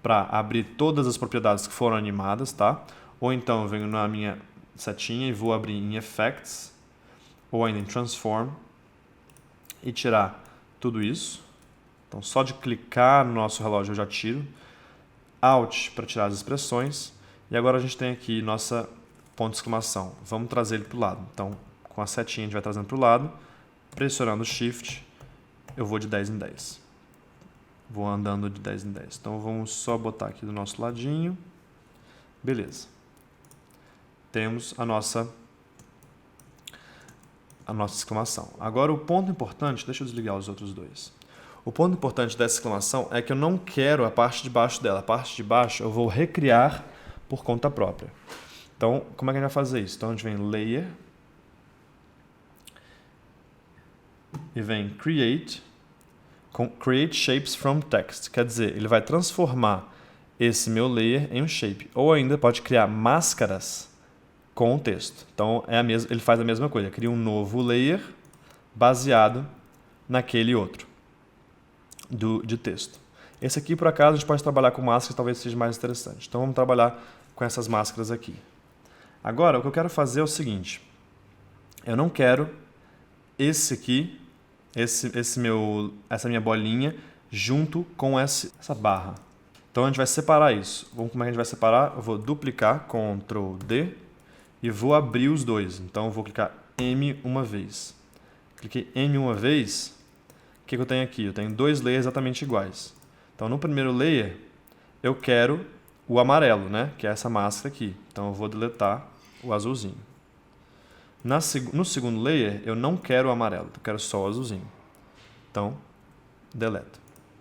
para abrir todas as propriedades que foram animadas, tá? Ou então, eu venho na minha setinha e vou abrir em Effects, ou ainda em Transform, e tirar tudo isso. Então, só de clicar no nosso relógio eu já tiro. Alt para tirar as expressões. E agora a gente tem aqui nossa ponto de exclamação. Vamos trazer ele para o lado. Então, com a setinha a gente vai trazendo para o lado. Pressionando o Shift, eu vou de 10 em 10. Vou andando de 10 em 10. Então, vamos só botar aqui do nosso ladinho. Beleza. Temos a nossa exclamação. Agora, o ponto importante... Deixa eu desligar os outros dois. O ponto importante dessa exclamação é que eu não quero a parte de baixo dela. A parte de baixo eu vou recriar por conta própria. Então, como é que a gente vai fazer isso? Então, a gente vem Layer e vem Create, com Create Shapes from Text. Quer dizer, ele vai transformar esse meu layer em um shape. Ou ainda pode criar máscaras com o texto. Então, ele faz a mesma coisa, cria um novo layer baseado naquele outro de texto. Esse aqui, por acaso, a gente pode trabalhar com máscaras, talvez seja mais interessante. Então, vamos trabalhar com essas máscaras aqui. Agora, o que eu quero fazer é o seguinte. Eu não quero esse aqui, essa minha bolinha, junto com essa barra. Então, a gente vai separar isso. Como é que a gente vai separar? Eu vou duplicar, Ctrl D, e vou abrir os dois. Então, eu vou clicar M uma vez. Cliquei M uma vez. O que eu tenho aqui? Eu tenho dois layers exatamente iguais. Então, no primeiro layer, eu quero o amarelo, né? Que é essa máscara aqui. Então, eu vou deletar o azulzinho. No segundo layer, eu não quero o amarelo, eu quero só o azulzinho. Então, deleto.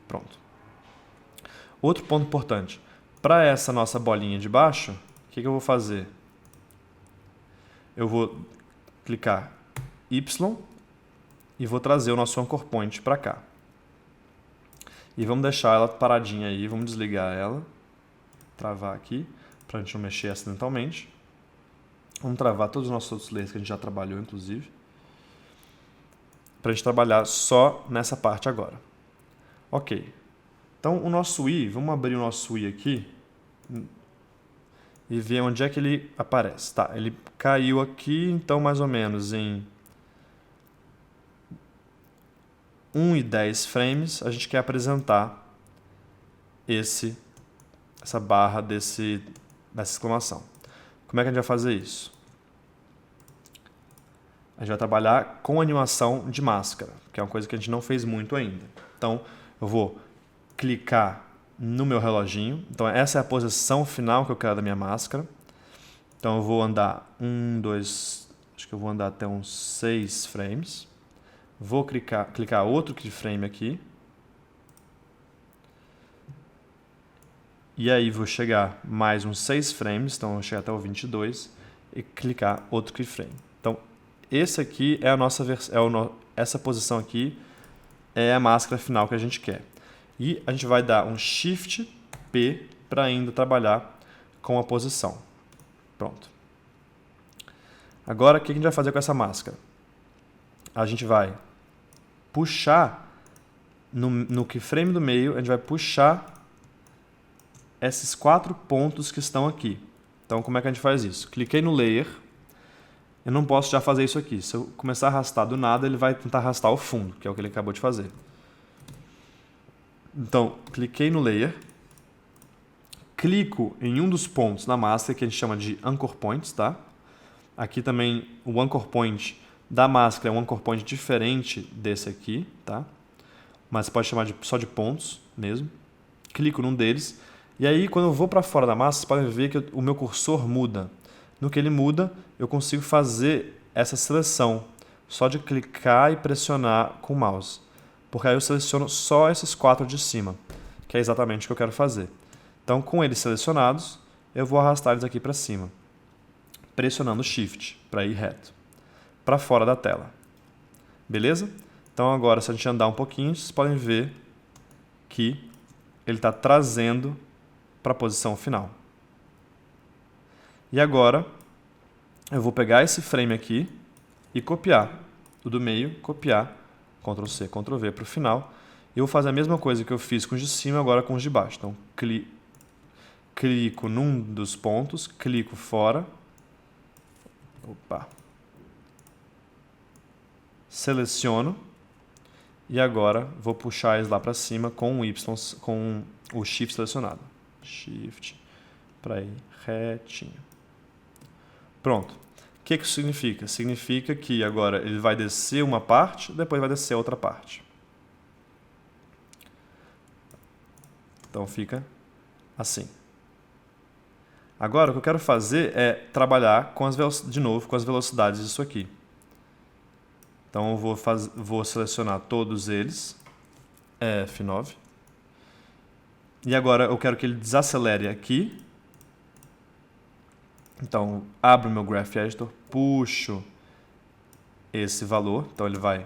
Pronto. Outro ponto importante. Para essa nossa bolinha de baixo, o que eu vou fazer? Eu vou clicar Y e vou trazer o nosso anchor point para cá. E vamos deixar ela paradinha aí, vamos desligar ela, travar aqui, para a gente não mexer acidentalmente. Vamos travar todos os nossos outros layers que a gente já trabalhou, inclusive, para a gente trabalhar só nessa parte agora. Ok. Então, o nosso i, vamos abrir o nosso i aqui e ver onde é que ele aparece. Tá, ele caiu aqui, então, mais ou menos em 1 e 10 frames, a gente quer apresentar essa barra dessa exclamação. Como é que a gente vai fazer isso? A gente vai trabalhar com animação de máscara, que é uma coisa que a gente não fez muito ainda. Então, eu vou clicar no meu reloginho. Então, essa é a posição final que eu quero da minha máscara. Então, eu vou andar acho que eu vou andar até uns 6 frames. Vou clicar outro keyframe aqui. E aí vou chegar mais uns 6 frames, então eu vou chegar até o 22 e clicar outro keyframe. Então, esse aqui é a nossa essa posição aqui é a máscara final que a gente quer. E a gente vai dar um Shift P para ainda trabalhar com a posição. Pronto. Agora, o que a gente vai fazer com essa máscara? A gente vai puxar no keyframe do meio, a gente vai puxar esses 4 pontos que estão aqui. Então, como é que a gente faz isso? Cliquei no layer. Eu não posso já fazer isso aqui. Se eu começar a arrastar do nada, ele vai tentar arrastar o fundo, que é o que ele acabou de fazer. Então, cliquei no layer. Clico em um dos pontos na máscara, que a gente chama de anchor points, tá? Aqui também o anchor point da máscara é um anchor point diferente desse aqui, tá? Mas você pode chamar só de pontos mesmo. Clico num deles. E aí, quando eu vou para fora da massa, vocês podem ver que o meu cursor muda. No que ele muda, eu consigo fazer essa seleção só de clicar e pressionar com o mouse. Porque aí eu seleciono só esses 4 de cima, que é exatamente o que eu quero fazer. Então, com eles selecionados, eu vou arrastar eles aqui para cima, pressionando Shift para ir reto, para fora da tela. Beleza? Então, agora, se a gente andar um pouquinho, vocês podem ver que ele está trazendo para a posição final. E agora, eu vou pegar esse frame aqui e copiar. O do meio, copiar, Ctrl C, Ctrl V para o final. E eu vou fazer a mesma coisa que eu fiz com os de cima, agora com os de baixo. Então, clico num dos pontos, clico fora. Opa. Seleciono. E agora, vou puxar eles lá para cima com o Y, com o Shift selecionado. Shift para ir retinho. Pronto. O que isso significa? Significa que agora ele vai descer uma parte, depois vai descer outra parte. Então fica assim. Agora o que eu quero fazer é trabalhar de novo com as velocidades disso aqui. Então eu vou selecionar todos eles, F9. E agora eu quero que ele desacelere aqui. Então, abro o meu Graph Editor, puxo esse valor, então ele vai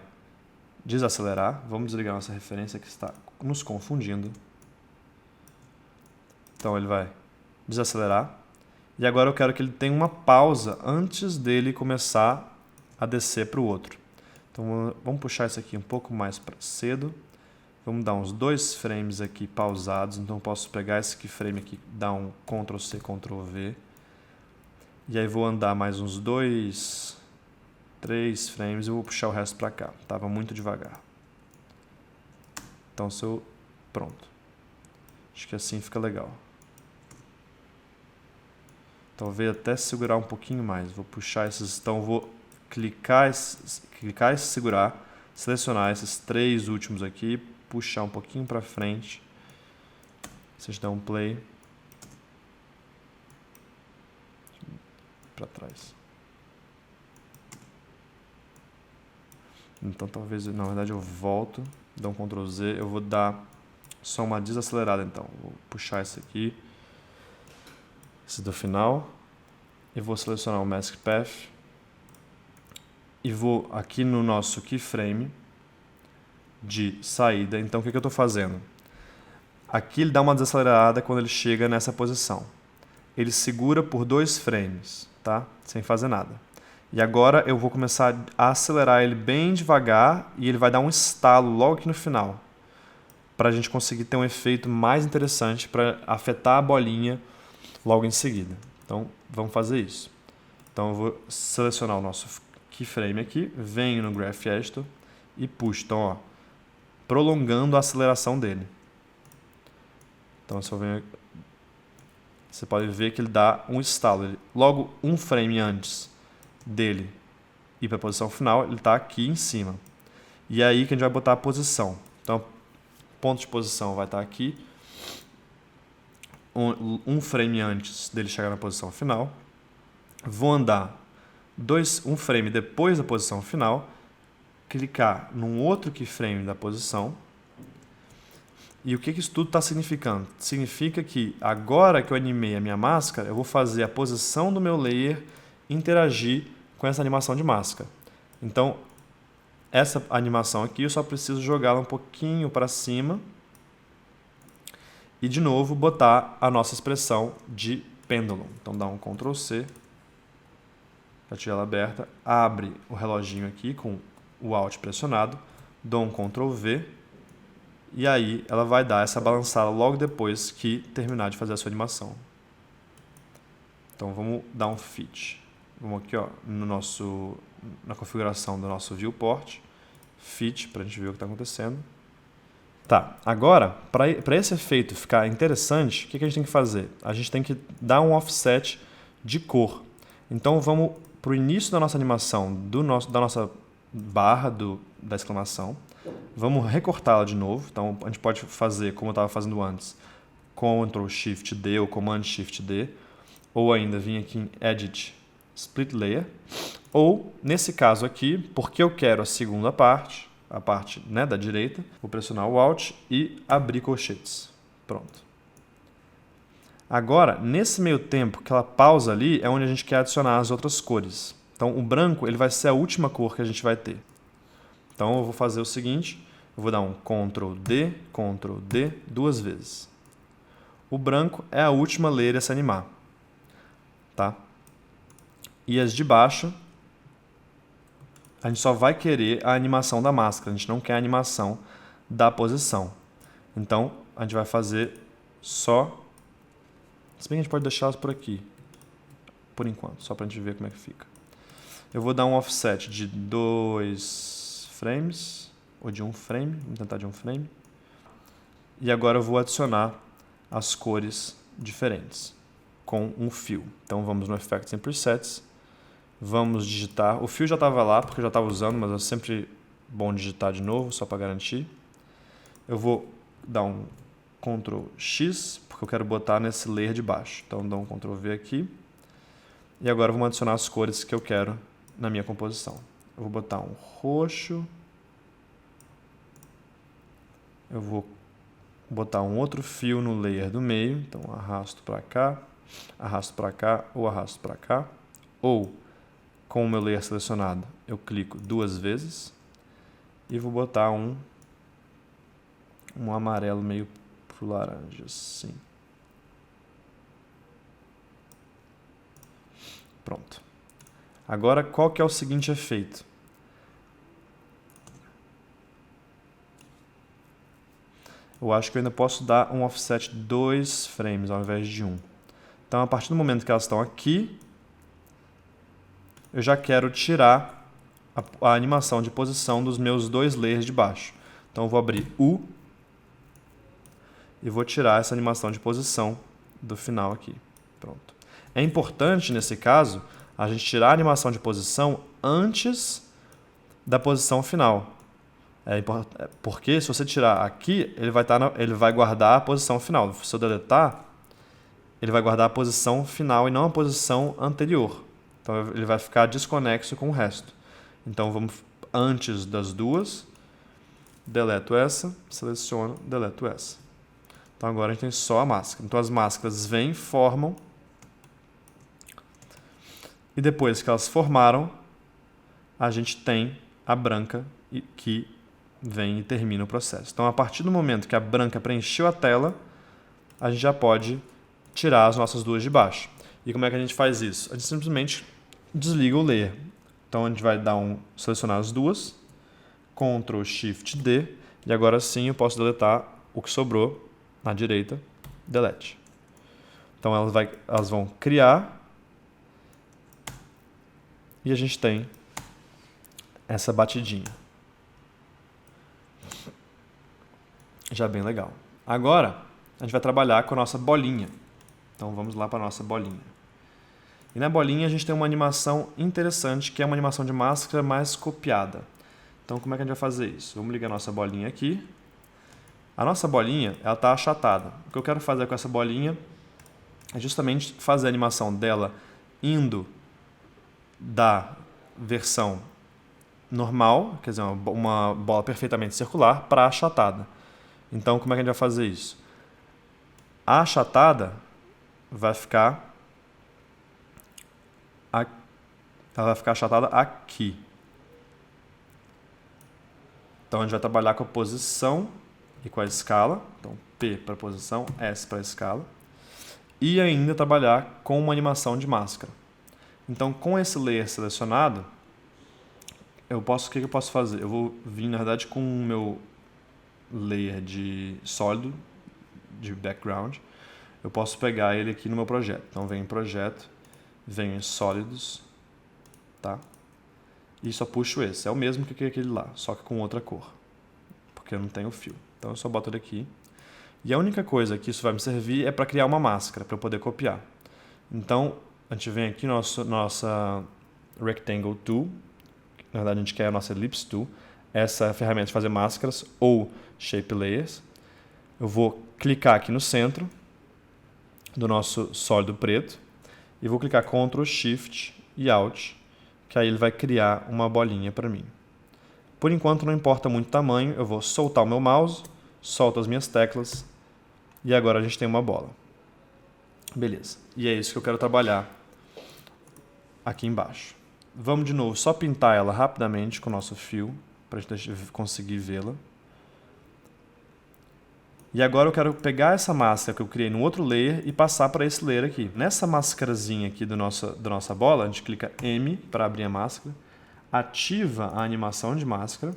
desacelerar. Vamos desligar nossa referência que está nos confundindo. Então ele vai desacelerar. E agora eu quero que ele tenha uma pausa antes dele começar a descer para o outro. Então vamos puxar isso aqui um pouco mais para cedo. Vamos dar uns 2 frames aqui pausados. Então eu posso pegar esse keyframe aqui, dar um Ctrl C, Ctrl V. E aí vou andar mais uns 2, 3 frames e vou puxar o resto para cá. Estava muito devagar. Então pronto. Acho que assim fica legal. Talvez até segurar um pouquinho mais. Vou puxar esses. Então vou clicar e segurar, selecionar esses 3 últimos aqui, puxar um pouquinho para frente. Vocês dão um play. Para trás. Então talvez, na verdade, eu volto, dou um Ctrl Z, eu vou dar só uma desacelerada então. Vou puxar esse aqui, esse do final, e vou selecionar o Mask Path, e vou aqui no nosso keyframe de saída. Então o que eu estou fazendo? Aqui ele dá uma desacelerada quando ele chega nessa posição. Ele segura por 2 frames, tá? Sem fazer nada. E agora eu vou começar a acelerar ele bem devagar e ele vai dar um estalo logo aqui no final, para a gente conseguir ter um efeito mais interessante para afetar a bolinha logo em seguida. Então vamos fazer isso. Então eu vou selecionar o nosso keyframe aqui, venho no Graph Editor e puxo. Então, ó, prolongando a aceleração dele. Então se eu venho, você pode ver que ele dá um estalo. Logo um frame antes dele ir para a posição final, ele está aqui em cima. E é aí que a gente vai botar a posição. Então, o ponto de posição vai estar aqui. Um frame antes dele chegar na posição final. Vou andar um frame depois da posição final. Clicar num outro keyframe da posição. E o que isso tudo está significando? Significa que agora que eu animei a minha máscara, eu vou fazer a posição do meu layer interagir com essa animação de máscara. Então, essa animação aqui eu só preciso jogá-la um pouquinho para cima e, de novo, botar a nossa expressão de pendulum. Então, dá um Ctrl C, já tive ela aberta, abre o reloginho aqui com o Alt pressionado, dou um Ctrl V e aí ela vai dar essa balançada logo depois que terminar de fazer a sua animação. Então, vamos dar um Fit. Vamos aqui, ó, na configuração do nosso viewport, fit, para a gente ver o que está acontecendo. Tá, agora, para esse efeito ficar interessante, o que a gente tem que fazer? A gente tem que dar um offset de cor. Então vamos para o início da nossa animação, da nossa barra da exclamação. Vamos recortá-la de novo. Então a gente pode fazer como eu estava fazendo antes, Ctrl Shift D ou Command Shift D, ou ainda vir aqui em Edit, Split Layer, ou nesse caso aqui, porque eu quero a segunda parte, a parte, né, da direita, vou pressionar o Alt e abrir colchetes. Pronto. Agora, nesse meio tempo, aquela pausa ali é onde a gente quer adicionar as outras cores. Então o branco ele vai ser a última cor que a gente vai ter. Então eu vou fazer o seguinte, eu vou dar um Ctrl D 2 vezes. O branco é a última layer a se animar. Tá? E as de baixo, a gente só vai querer a animação da máscara, a gente não quer a animação da posição. Então, a gente vai fazer só... Se bem que a gente pode deixá-las por aqui, por enquanto, só para a gente ver como é que fica. Eu vou dar um offset de 2 frames, ou de 1 frame, vamos tentar de 1 frame. E agora eu vou adicionar as cores diferentes com um fio. Então, vamos no Effects and Presets. Vamos digitar. O fio já estava lá, porque eu já estava usando, mas é sempre bom digitar de novo, só para garantir. Eu vou dar um Ctrl X, porque eu quero botar nesse layer de baixo. Então, dou um Ctrl V aqui. E agora vamos adicionar as cores que eu quero na minha composição. Eu vou botar um roxo. Eu vou botar um outro fio no layer do meio. Então, arrasto para cá ou arrasto para cá. Ou, com o meu layer selecionado, eu clico 2 vezes. E vou botar um amarelo meio pro laranja, assim. Pronto. Agora, qual que é o seguinte efeito? Eu acho que eu ainda posso dar um offset de 2 frames ao invés de 1. Então, a partir do momento que elas estão aqui, eu já quero tirar a animação de posição dos meus 2 layers de baixo. Então, eu vou abrir U e vou tirar essa animação de posição do final aqui. Pronto. É importante, nesse caso, a gente tirar a animação de posição antes da posição final. Porque se você tirar aqui, ele vai guardar a posição final. Se eu deletar, ele vai guardar a posição final e não a posição anterior. Então ele vai ficar desconexo com o resto. Então vamos antes das duas, deleto essa, seleciono, deleto essa. Então agora a gente tem só a máscara. Então as máscaras vêm, formam, e depois que elas formaram, a gente tem a branca que vem e termina o processo. Então, a partir do momento que a branca preencheu a tela, a gente já pode tirar as nossas duas de baixo. E como é que a gente faz isso? A gente simplesmente desliga o layer. Então, a gente vai selecionar as duas, Ctrl Shift D, e agora sim eu posso deletar o que sobrou na direita, delete. Então, elas vão criar e a gente tem essa batidinha. Já bem legal. Agora, a gente vai trabalhar com a nossa bolinha. Então, vamos lá para a nossa bolinha. E na bolinha, a gente tem uma animação interessante, que é uma animação de máscara mais copiada. Então, como é que a gente vai fazer isso? Vamos ligar a nossa bolinha aqui. A nossa bolinha, ela está achatada. O que eu quero fazer com essa bolinha é justamente fazer a animação dela indo da versão normal, quer dizer, uma bola perfeitamente circular, para achatada. Então, como é que a gente vai fazer isso? A achatada vai ficar achatada aqui. Então, a gente vai trabalhar com a posição e com a escala. Então, P para posição, S para escala. E ainda trabalhar com uma animação de máscara. Então, com esse layer selecionado, o que eu posso fazer? Eu vou vir, na verdade, com o meu layer de sólido, de background. Eu posso pegar ele aqui no meu projeto. Então, venho em projeto, venho em sólidos, tá? E só puxo esse. É o mesmo que aquele lá, só que com outra cor, porque eu não tenho fio. Então, eu só boto ele aqui. E a única coisa que isso vai me servir é para criar uma máscara, para eu poder copiar. Então, a gente vem aqui no nossa Rectangle Tool. Na verdade, a gente quer a nossa Ellipse Tool. Essa é a ferramenta de fazer máscaras ou Shape Layers. Eu vou clicar aqui no centro do nosso sólido preto e vou clicar Ctrl, Shift e Alt, que aí ele vai criar uma bolinha para mim. Por enquanto não importa muito o tamanho, eu vou soltar o meu mouse, solto as minhas teclas e agora a gente tem uma bola. Beleza, e é isso que eu quero trabalhar aqui embaixo. Vamos de novo só pintar ela rapidamente com o nosso fio, para a gente conseguir vê-la. E agora eu quero pegar essa máscara que eu criei no outro layer e passar para esse layer aqui. Nessa máscarazinha aqui da nossa bola, a gente clica M para abrir a máscara, ativa a animação de máscara,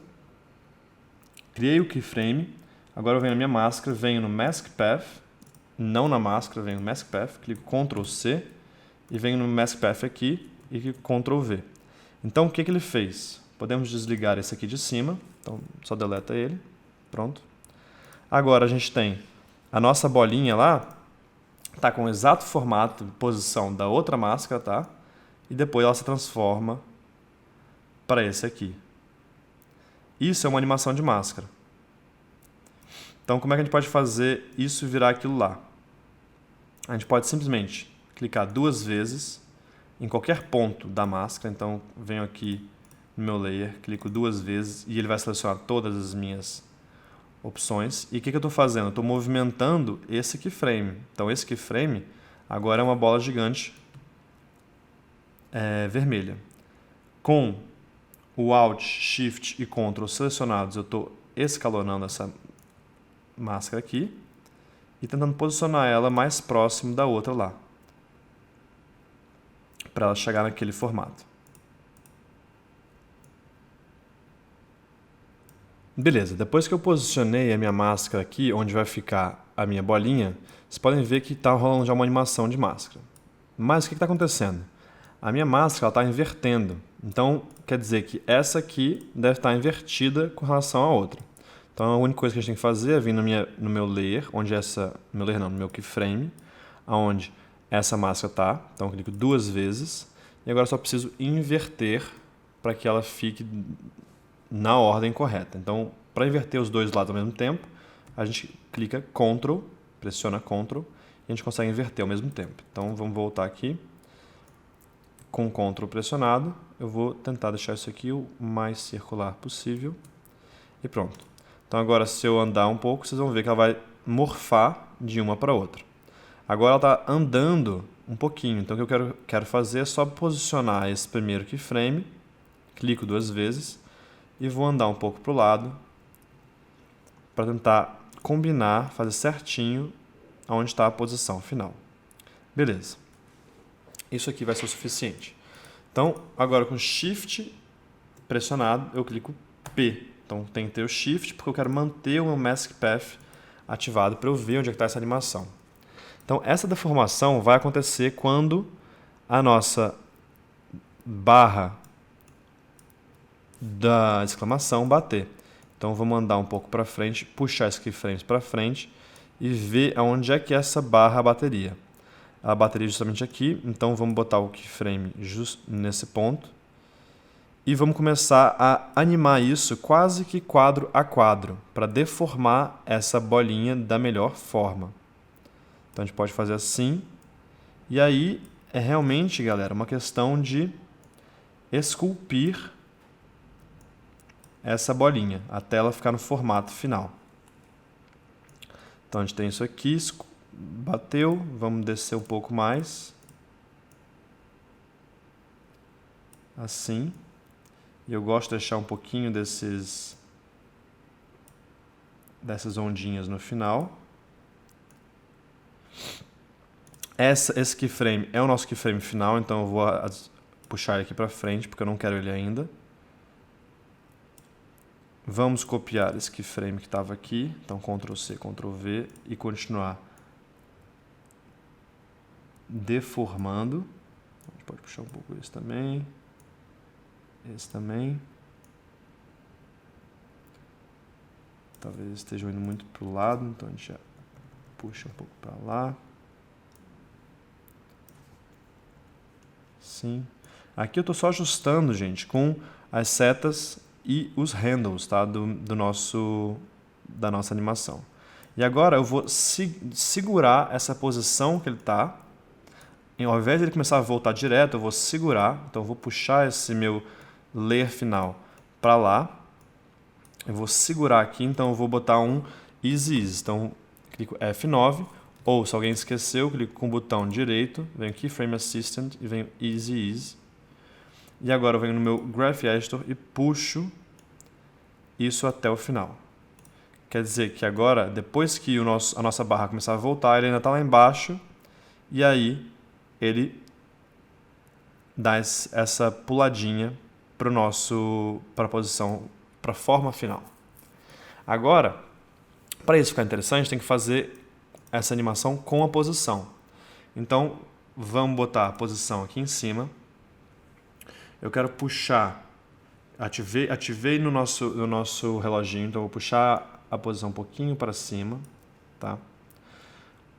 criei o keyframe, agora eu venho na minha máscara, venho no Mask Path, não na máscara, venho no Mask Path, clico Ctrl C e venho no Mask Path aqui e clico Ctrl V. Então o que ele fez? Podemos desligar esse aqui de cima, então só deleta ele, pronto. Agora a gente tem a nossa bolinha lá, está com o exato formato e posição da outra máscara, tá? E depois ela se transforma para esse aqui. Isso é uma animação de máscara. Então como é que a gente pode fazer isso virar aquilo lá? A gente pode simplesmente clicar 2 vezes em qualquer ponto da máscara. Então venho aqui no meu layer, clico 2 vezes e ele vai selecionar todas as minhas opções. E o que eu estou fazendo? Eu estou movimentando esse keyframe. Então esse keyframe agora é uma bola gigante vermelha. Com o Alt, Shift e Ctrl selecionados, eu estou escalonando essa máscara aqui e tentando posicionar ela mais próximo da outra lá, para ela chegar naquele formato. Beleza, depois que eu posicionei a minha máscara aqui, onde vai ficar a minha bolinha, vocês podem ver que está rolando já uma animação de máscara. Mas o que está acontecendo? A minha máscara está invertendo. Então, quer dizer que essa aqui deve estar invertida com relação à outra. Então, a única coisa que a gente tem que fazer é vir no meu layer, onde essa... No meu layer não, no meu keyframe, onde essa máscara está. Então, eu clico 2 vezes. E agora eu só preciso inverter para que ela fique na ordem correta. Então, para inverter os dois lados ao mesmo tempo, a gente clica Ctrl, pressiona Ctrl, e a gente consegue inverter ao mesmo tempo. Então, vamos voltar aqui. Com Ctrl pressionado, eu vou tentar deixar isso aqui o mais circular possível. E pronto. Então, agora, se eu andar um pouco, vocês vão ver que ela vai morfar de uma para outra. Agora, ela está andando um pouquinho. Então, o que eu quero fazer é só posicionar esse primeiro keyframe, clico 2 vezes, e vou andar um pouco para o lado para tentar combinar, fazer certinho onde está a posição final. Beleza. Isso aqui vai ser o suficiente. Então, agora com Shift pressionado, eu clico P. Então, tem que ter o Shift porque eu quero manter o meu Mask Path ativado para eu ver onde é que está essa animação. Então, essa deformação vai acontecer quando a nossa barra da exclamação bater. Então, vou mandar um pouco para frente, puxar esse keyframes para frente e ver aonde é que essa barra bateria. Ela bateria justamente aqui, então vamos botar o keyframe justo nesse ponto e vamos começar a animar isso quase que quadro a quadro para deformar essa bolinha da melhor forma. Então, a gente pode fazer assim e aí é realmente, galera, uma questão de esculpir essa bolinha, até ela ficar no formato final. Então, a gente tem isso aqui, bateu, vamos descer um pouco mais. Assim. E eu gosto de deixar um pouquinho dessas ondinhas no final. Esse keyframe é o nosso keyframe final, então eu vou puxar ele aqui para frente, porque eu não quero ele ainda. Vamos copiar esse keyframe que estava aqui, então Ctrl C, Ctrl V e continuar deformando. A gente pode puxar um pouco esse também. Esse também. Talvez esteja indo muito para o lado, então a gente já puxa um pouco para lá. Sim. Aqui eu estou só ajustando, gente, com as setas e os handles, tá? da nossa animação. E agora eu vou segurar essa posição que ele está. Ao invés de ele começar a voltar direto, eu vou segurar. Então eu vou puxar esse meu layer final para lá. Eu vou segurar aqui, então eu vou botar um Easy Ease. Então clico F9, ou se alguém esqueceu, clico com o botão direito, venho aqui Frame Assistant e venho Easy Ease. E agora eu venho no meu Graph Editor e puxo isso até o final. Quer dizer que agora, depois que a nossa barra começar a voltar, ele ainda está lá embaixo, e aí ele dá essa puladinha para a posição, para a forma final. Agora, para isso ficar interessante, tem que fazer essa animação com a posição. Então, vamos botar a posição aqui em cima. Eu quero puxar, ativei no nosso reloginho, então eu vou puxar a posição um pouquinho para cima, tá?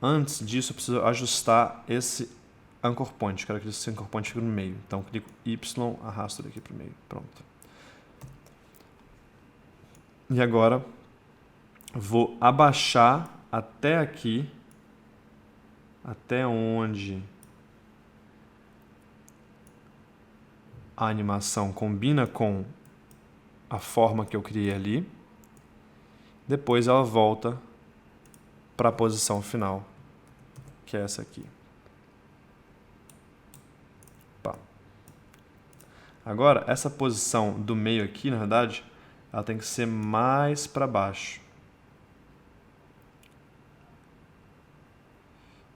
Antes disso, eu preciso ajustar esse Anchor Point, quero que esse Anchor Point fique no meio. Então, clico Y, arrasto ele aqui para o meio, pronto. E agora, vou abaixar até aqui, até onde a animação combina com a forma que eu criei ali. Depois ela volta para a posição final, que é essa aqui. Pá. Agora, essa posição do meio aqui, na verdade, ela tem que ser mais para baixo.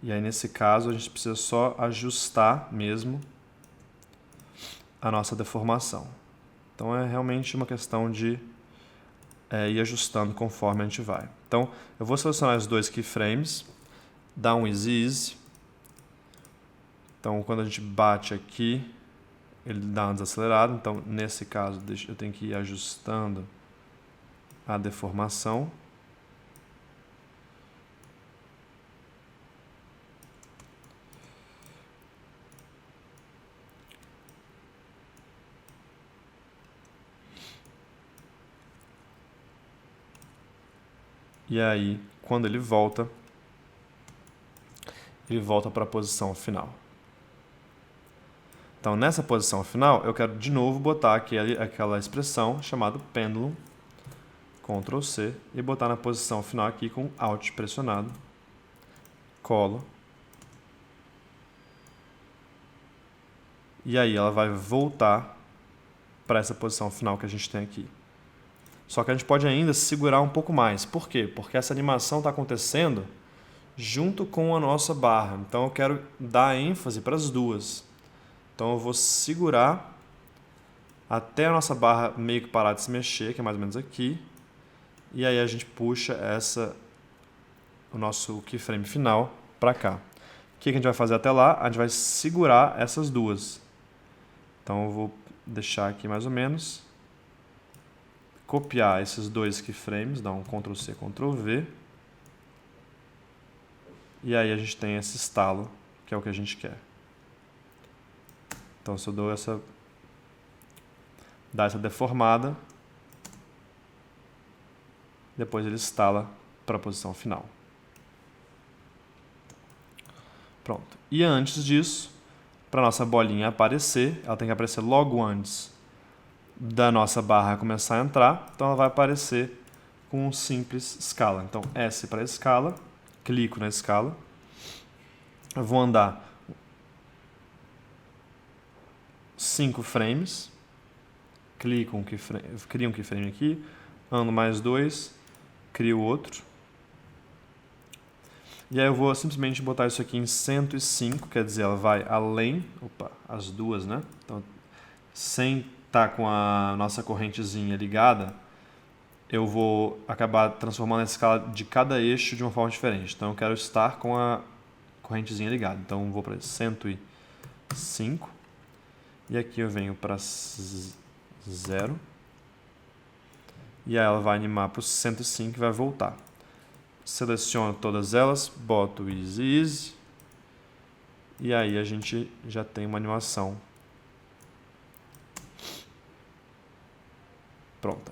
E aí, nesse caso, a gente precisa só ajustar mesmo a nossa deformação. Então é realmente uma questão de ir ajustando conforme a gente vai. Então eu vou selecionar os dois keyframes, dar um easy. Então quando a gente bate aqui, ele dá uma desacelerada. Então nesse caso eu tenho que ir ajustando a deformação. E aí, quando ele volta para a posição final. Então, nessa posição final, eu quero de novo botar aquela expressão chamada pendulum, Ctrl C, e botar na posição final aqui com Alt pressionado, colo. E aí ela vai voltar para essa posição final que a gente tem aqui. Só que a gente pode ainda segurar um pouco mais. Por quê? Porque essa animação está acontecendo junto com a nossa barra. Então eu quero dar ênfase para as duas. Então eu vou segurar até a nossa barra meio que parar de se mexer, que é mais ou menos aqui. E aí a gente puxa o nosso keyframe final para cá. O que a gente vai fazer até lá? A gente vai segurar essas duas. Então eu vou deixar aqui mais ou menos. Copiar esses dois keyframes, dar um Ctrl C, Ctrl V. E aí a gente tem esse estalo, que é o que a gente quer. Então se eu dou dá essa deformada, depois ele estala para a posição final. Pronto. E antes disso, para a nossa bolinha aparecer, ela tem que aparecer logo antes da nossa barra começar a entrar, então ela vai aparecer com um simples escala. Então S para escala, clico na escala, eu vou andar 5 frames, crio um keyframe aqui, ando mais 2, crio outro, e aí eu vou simplesmente botar isso aqui em 105, quer dizer, ela vai além, as duas, né? Então, sem estar com a nossa correntezinha ligada, eu vou acabar transformando a escala de cada eixo de uma forma diferente. Então eu quero estar com a correntezinha ligada. Então eu vou para 105 e aqui eu venho para 0 e aí ela vai animar para o 105 e vai voltar. Seleciono todas elas, boto Easy e aí a gente já tem uma animação pronta.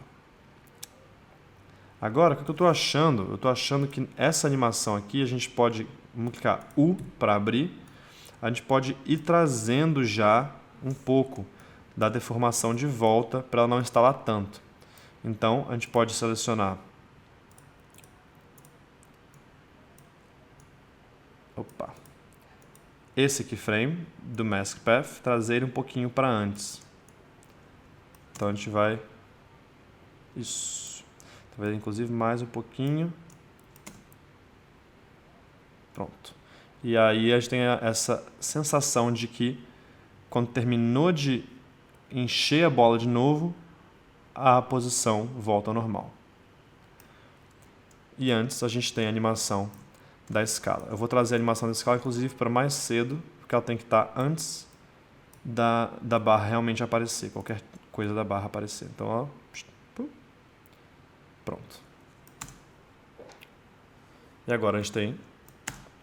Agora, o que eu estou achando? Eu estou achando que essa animação aqui, a gente pode, vamos clicar U para abrir, a gente pode ir trazendo já um pouco da deformação de volta para ela não instalar tanto. Então, a gente pode selecionar esse keyframe do Mask Path, trazer ele um pouquinho para antes. Então, a gente vai... Isso. Talvez, inclusive, mais um pouquinho. Pronto. E aí a gente tem essa sensação de que quando terminou de encher a bola de novo, a posição volta ao normal. E antes a gente tem a animação da escala. Eu vou trazer a animação da escala, inclusive, para mais cedo, porque ela tem que estar antes da barra realmente aparecer, qualquer coisa da barra aparecer. Então, ó, pronto. E agora a gente tem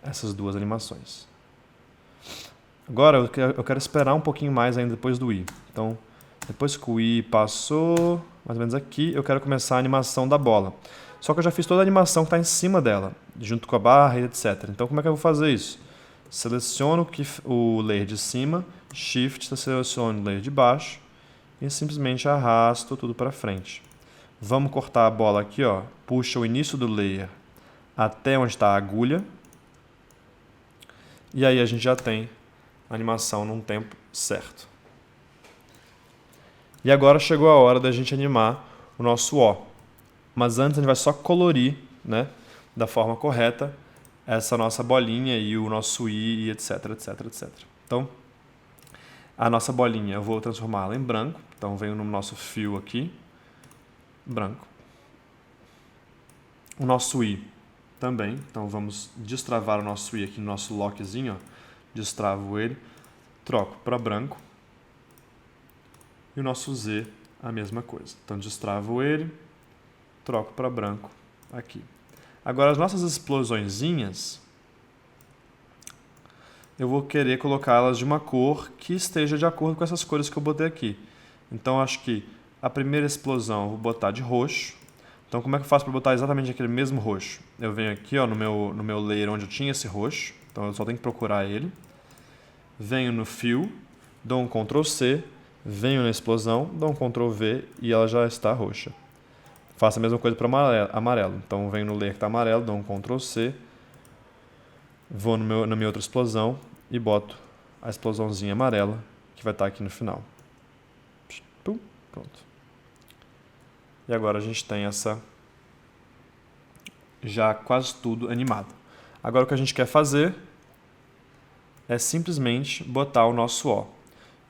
essas duas animações. Agora eu quero esperar um pouquinho mais ainda depois do I. Então, depois que o I passou, mais ou menos aqui, eu quero começar a animação da bola. Só que eu já fiz toda a animação que está em cima dela, junto com a barra e etc. Então, como é que eu vou fazer isso? Seleciono o layer de cima, Shift, seleciono o layer de baixo e simplesmente arrasto tudo para frente. Vamos cortar a bola aqui, ó. Puxa o início do layer até onde está a agulha. E aí a gente já tem a animação num tempo certo. E agora chegou a hora da gente animar o nosso O. Mas antes a gente vai só colorir, né, da forma correta essa nossa bolinha e o nosso I, e etc, etc, etc. Então, A nossa bolinha eu vou transformá-la em branco, então venho no nosso fio aqui, branco. O nosso i também, então vamos destravar o nosso i aqui no nosso lockzinho, ó. Destravo ele, troco para branco. E o nosso z, a mesma coisa. Então destravo ele, troco para branco aqui. Agora as nossas explosõezinhas, eu vou querer colocá-las de uma cor que esteja de acordo com essas cores que eu botei aqui. Então acho que a primeira explosão eu vou botar de roxo. Então como é que eu faço para botar exatamente aquele mesmo roxo? Eu venho aqui ó, no meu layer onde eu tinha esse roxo, então eu só tenho que procurar ele. Venho no fio, dou um Ctrl C, venho na explosão, dou um Ctrl V e ela já está roxa. Faço a mesma coisa para amarelo. Então venho no layer que está amarelo, dou um Ctrl C, vou na minha outra explosão e boto a explosãozinha amarela que vai estar aqui no final. Pum, pronto. E agora a gente tem essa já quase tudo animado. Agora o que a gente quer fazer é simplesmente botar o nosso O. Eu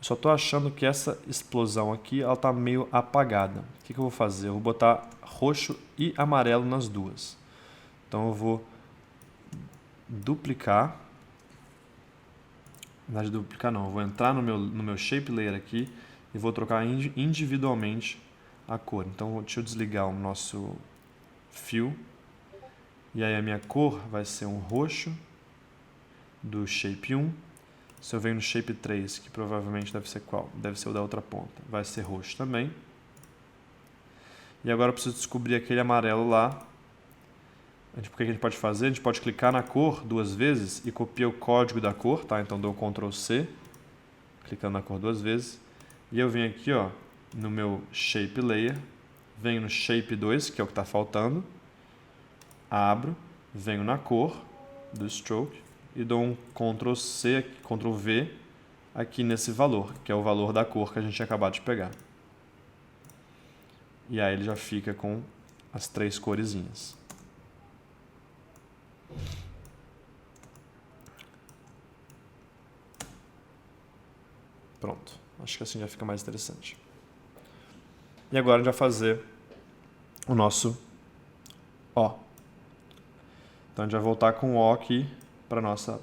só estou achando que essa explosão aqui ela está meio apagada. O que eu vou fazer? Eu vou botar roxo e amarelo nas duas. Então eu vou duplicar. Na verdade, duplicar não. Eu vou entrar no meu shape layer aqui e vou trocar individualmente a cor. Então deixa eu desligar o nosso fio. E aí a minha cor vai ser um roxo do shape 1. Se eu venho no shape 3, que provavelmente deve ser qual? Deve ser o da outra ponta. Vai ser roxo também. E agora eu preciso descobrir aquele amarelo lá. O que a gente pode fazer? A gente pode clicar na cor duas vezes e copiar o código da cor, tá? Então dou Ctrl C, clicando na cor duas vezes. E eu venho aqui ó, no meu shape layer, venho no shape 2, que é o que está faltando. Abro, venho na cor do stroke e dou um Ctrl C, Ctrl V aqui nesse valor, que é o valor da cor que a gente tinha acabado de pegar. E aí ele já fica com as três coresinhas. Pronto, acho que assim já fica mais interessante. E agora a gente vai fazer o nosso O. Então a gente vai voltar com o O aqui para a nossa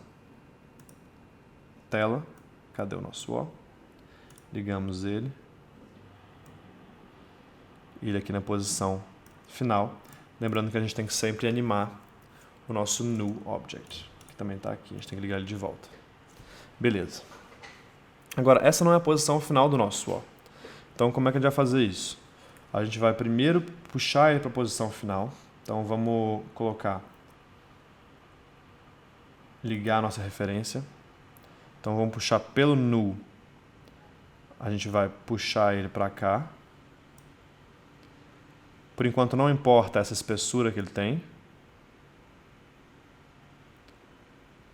tela. Cadê o nosso O? Ligamos ele. Ele aqui na posição final. Lembrando que a gente tem que sempre animar o nosso new object, que também está aqui. A gente tem que ligar ele de volta. Beleza. Agora, essa não é a posição final do nosso O. Então, como é que a gente vai fazer isso? A gente vai primeiro puxar ele para a posição final. Então, vamos colocar... ligar a nossa referência. Então vamos puxar pelo null. A gente vai puxar ele para cá. Por enquanto não importa essa espessura que ele tem.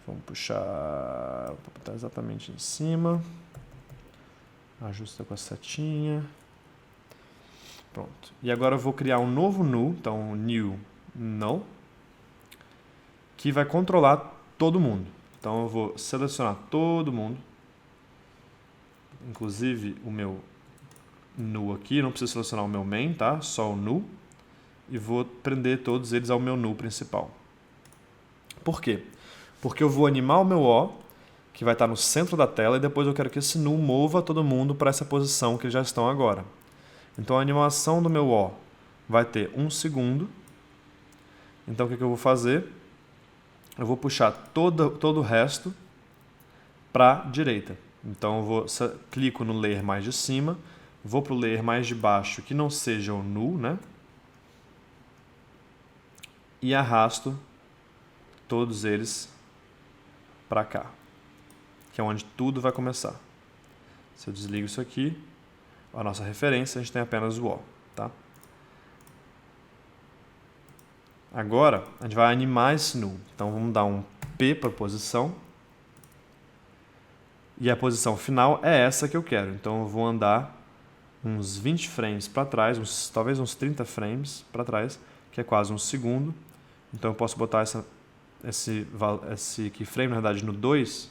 Vamos puxar, vou botar exatamente em cima. Ajusta com a setinha. Pronto. E agora eu vou criar um novo null, então new null, que vai controlar todo mundo. Então eu vou selecionar todo mundo, inclusive o meu null aqui, não preciso selecionar o meu main, tá? Só o null. E vou prender todos eles ao meu null principal. Por quê? Porque eu vou animar o meu O, que vai estar no centro da tela, e depois eu quero que esse null mova todo mundo para essa posição que eles já estão agora. Então a animação do meu O vai ter 1 segundo. Então o que eu vou fazer? Eu vou puxar todo o resto para a direita. Então eu clico no layer mais de cima, vou para o layer mais de baixo, que não seja o null, né? E arrasto todos eles para cá, que é onde tudo vai começar. Se eu desligo isso aqui, a nossa referência, a gente tem apenas o O, tá? Agora, a gente vai animar esse null. Então, vamos dar um P para a posição. E a posição final é essa que eu quero. Então, eu vou andar uns 20 frames para trás, talvez uns 30 frames para trás, que é quase um segundo. Então, eu posso botar esse keyframe, na verdade, no 2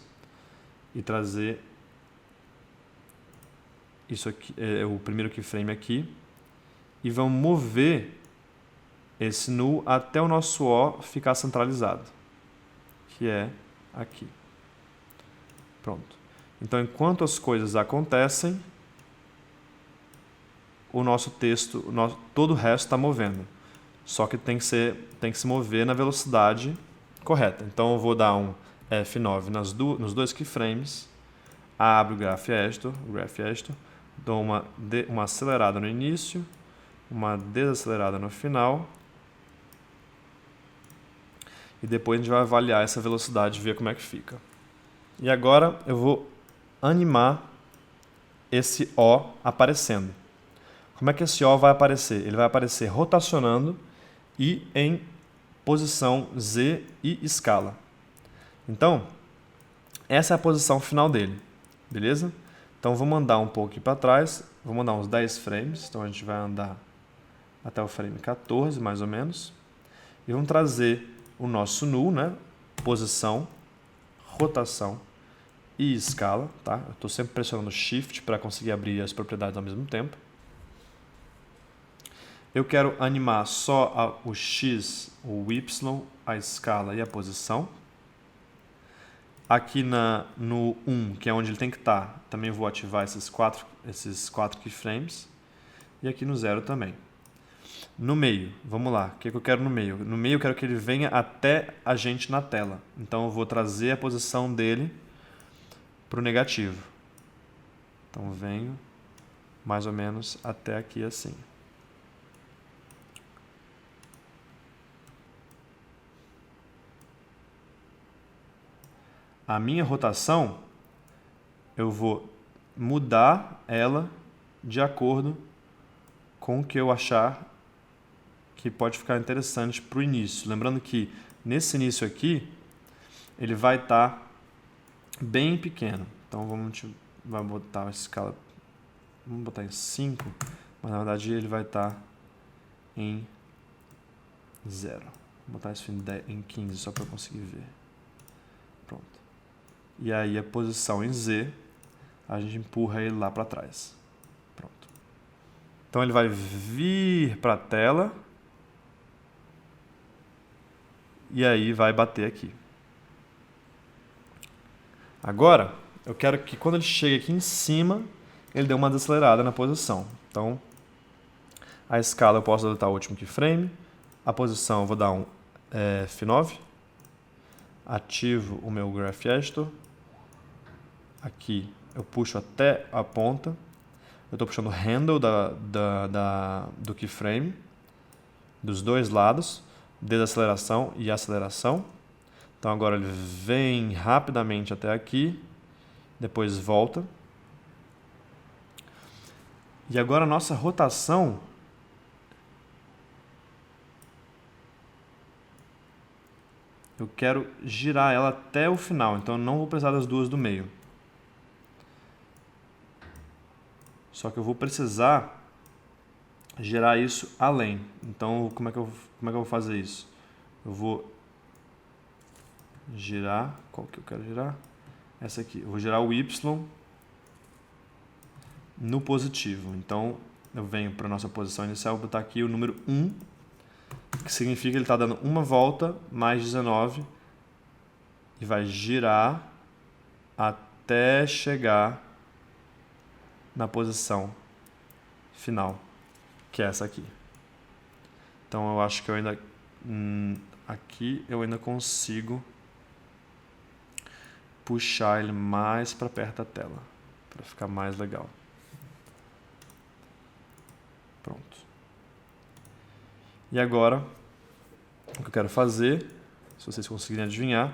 e trazer isso aqui, o primeiro keyframe aqui, e vamos mover esse null até o nosso O ficar centralizado, que é aqui. Pronto. Então, enquanto as coisas acontecem, o nosso texto, todo o resto está movendo. Só que tem que se mover na velocidade correta. Então, eu vou dar um F9 nos dois keyframes, abro o Graph Editor, dou uma acelerada no início, uma desacelerada no final, e depois a gente vai avaliar essa velocidade e ver como é que fica. E agora eu vou animar esse O aparecendo. Como é que esse O vai aparecer? Ele vai aparecer rotacionando e em posição Z e escala. Então, essa é a posição final dele, beleza? Então, vou mandar um pouco aqui para trás, vou mandar uns 10 frames, então a gente vai andar até o frame 14, mais ou menos, e vamos trazer o nosso null, né? Posição, rotação e escala, tá? Eu estou sempre pressionando Shift para conseguir abrir as propriedades ao mesmo tempo. Eu quero animar só o X, o Y, a escala e a posição. Aqui no 1, que é onde ele tem que estar, também vou ativar esses quatro keyframes. E aqui no 0 também. No meio, vamos lá, o que eu quero no meio? No meio eu quero que ele venha até a gente na tela. Então eu vou trazer a posição dele para o negativo. Então venho mais ou menos até aqui assim. A minha rotação, eu vou mudar ela de acordo com o que eu achar que pode ficar interessante para o início. Lembrando que nesse início aqui, ele vai estar bem pequeno. Então vai botar a escala, vamos botar em 5, mas na verdade ele vai estar em 0. Vou botar isso em 15 só para eu conseguir ver. Pronto. E aí a posição em Z, a gente empurra ele lá para trás. Pronto. Então ele vai vir para a tela e aí vai bater aqui. Agora, eu quero que quando ele chegue aqui em cima, ele dê uma desacelerada na posição. Então, a escala eu posso adotar o último keyframe, a posição eu vou dar um F9, ativo o meu Graph Editor, aqui eu puxo até a ponta, eu estou puxando o handle do keyframe, dos dois lados, desaceleração e aceleração. Então agora ele vem rapidamente até aqui, depois volta. E agora a nossa rotação eu quero girar ela até o final, então eu não vou precisar das duas do meio. Só que eu vou precisar girar isso além. Então como é que eu vou fazer isso? Eu vou girar, qual que eu quero girar? Essa aqui. Eu vou girar o Y no positivo. Então eu venho para a nossa posição inicial, vou botar aqui o número 1, que significa que ele está dando uma volta mais 19 e vai girar até chegar na posição final, que é essa aqui. Então eu acho que eu ainda aqui eu ainda consigo puxar ele mais para perto da tela, para ficar mais legal. Pronto. E agora, o que eu quero fazer, se vocês conseguirem adivinhar,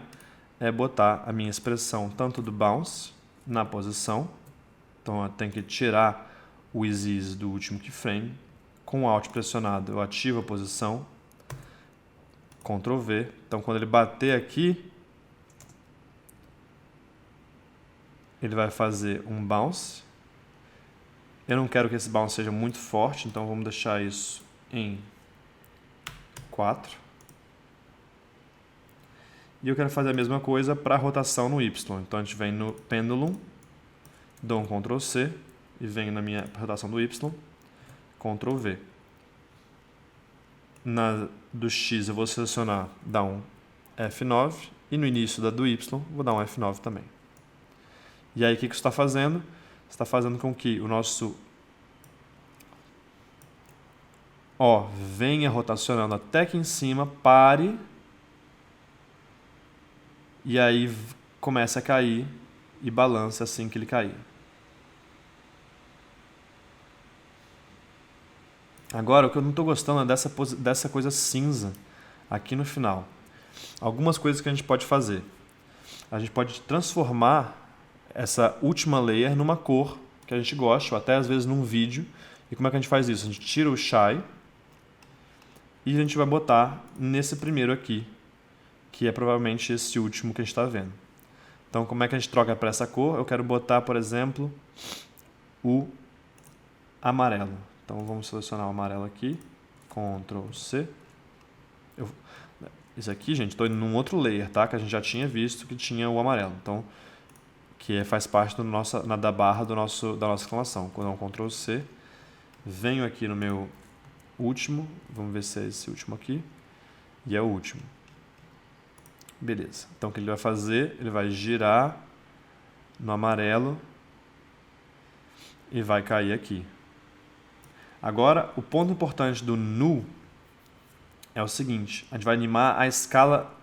é botar a minha expressão tanto do bounce na posição. Então eu tenho que tirar o is do último keyframe. Com o Alt pressionado, eu ativo a posição. Ctrl V. Então quando ele bater aqui, ele vai fazer um bounce. Eu não quero que esse bounce seja muito forte, então vamos deixar isso em 4. E eu quero fazer a mesma coisa para a rotação no Y. Então a gente vem no Pendulum, dou um Ctrl C e venho na minha rotação do Y, Ctrl V. Do X eu vou selecionar, dar um F9, e no início do Y vou dar um F9 também. E aí o que isso está fazendo? Está fazendo com que o nosso O venha rotacionando até aqui em cima, pare, e aí comece a cair e balance assim que ele cair. Agora, o que eu não estou gostando é dessa coisa cinza aqui no final. Algumas coisas que a gente pode fazer. A gente pode transformar essa última layer numa cor que a gente gosta, ou até às vezes num vídeo. E como é que a gente faz isso? A gente tira o Shy e a gente vai botar nesse primeiro aqui, que é provavelmente esse último que a gente está vendo. Então, como é que a gente troca para essa cor? Eu quero botar, por exemplo, o amarelo. Então, vamos selecionar o amarelo aqui, Ctrl C. Isso aqui, gente, estou indo num outro layer, tá? Que a gente já tinha visto que tinha o amarelo. Então, que faz parte da barra da nossa exclamação. Quando eu dou um Ctrl C, venho aqui no meu último, vamos ver se é esse último aqui, e é o último. Beleza. Então, o que ele vai fazer? Ele vai girar no amarelo e vai cair aqui. Agora, o ponto importante do Nu é o seguinte, a gente vai animar a escala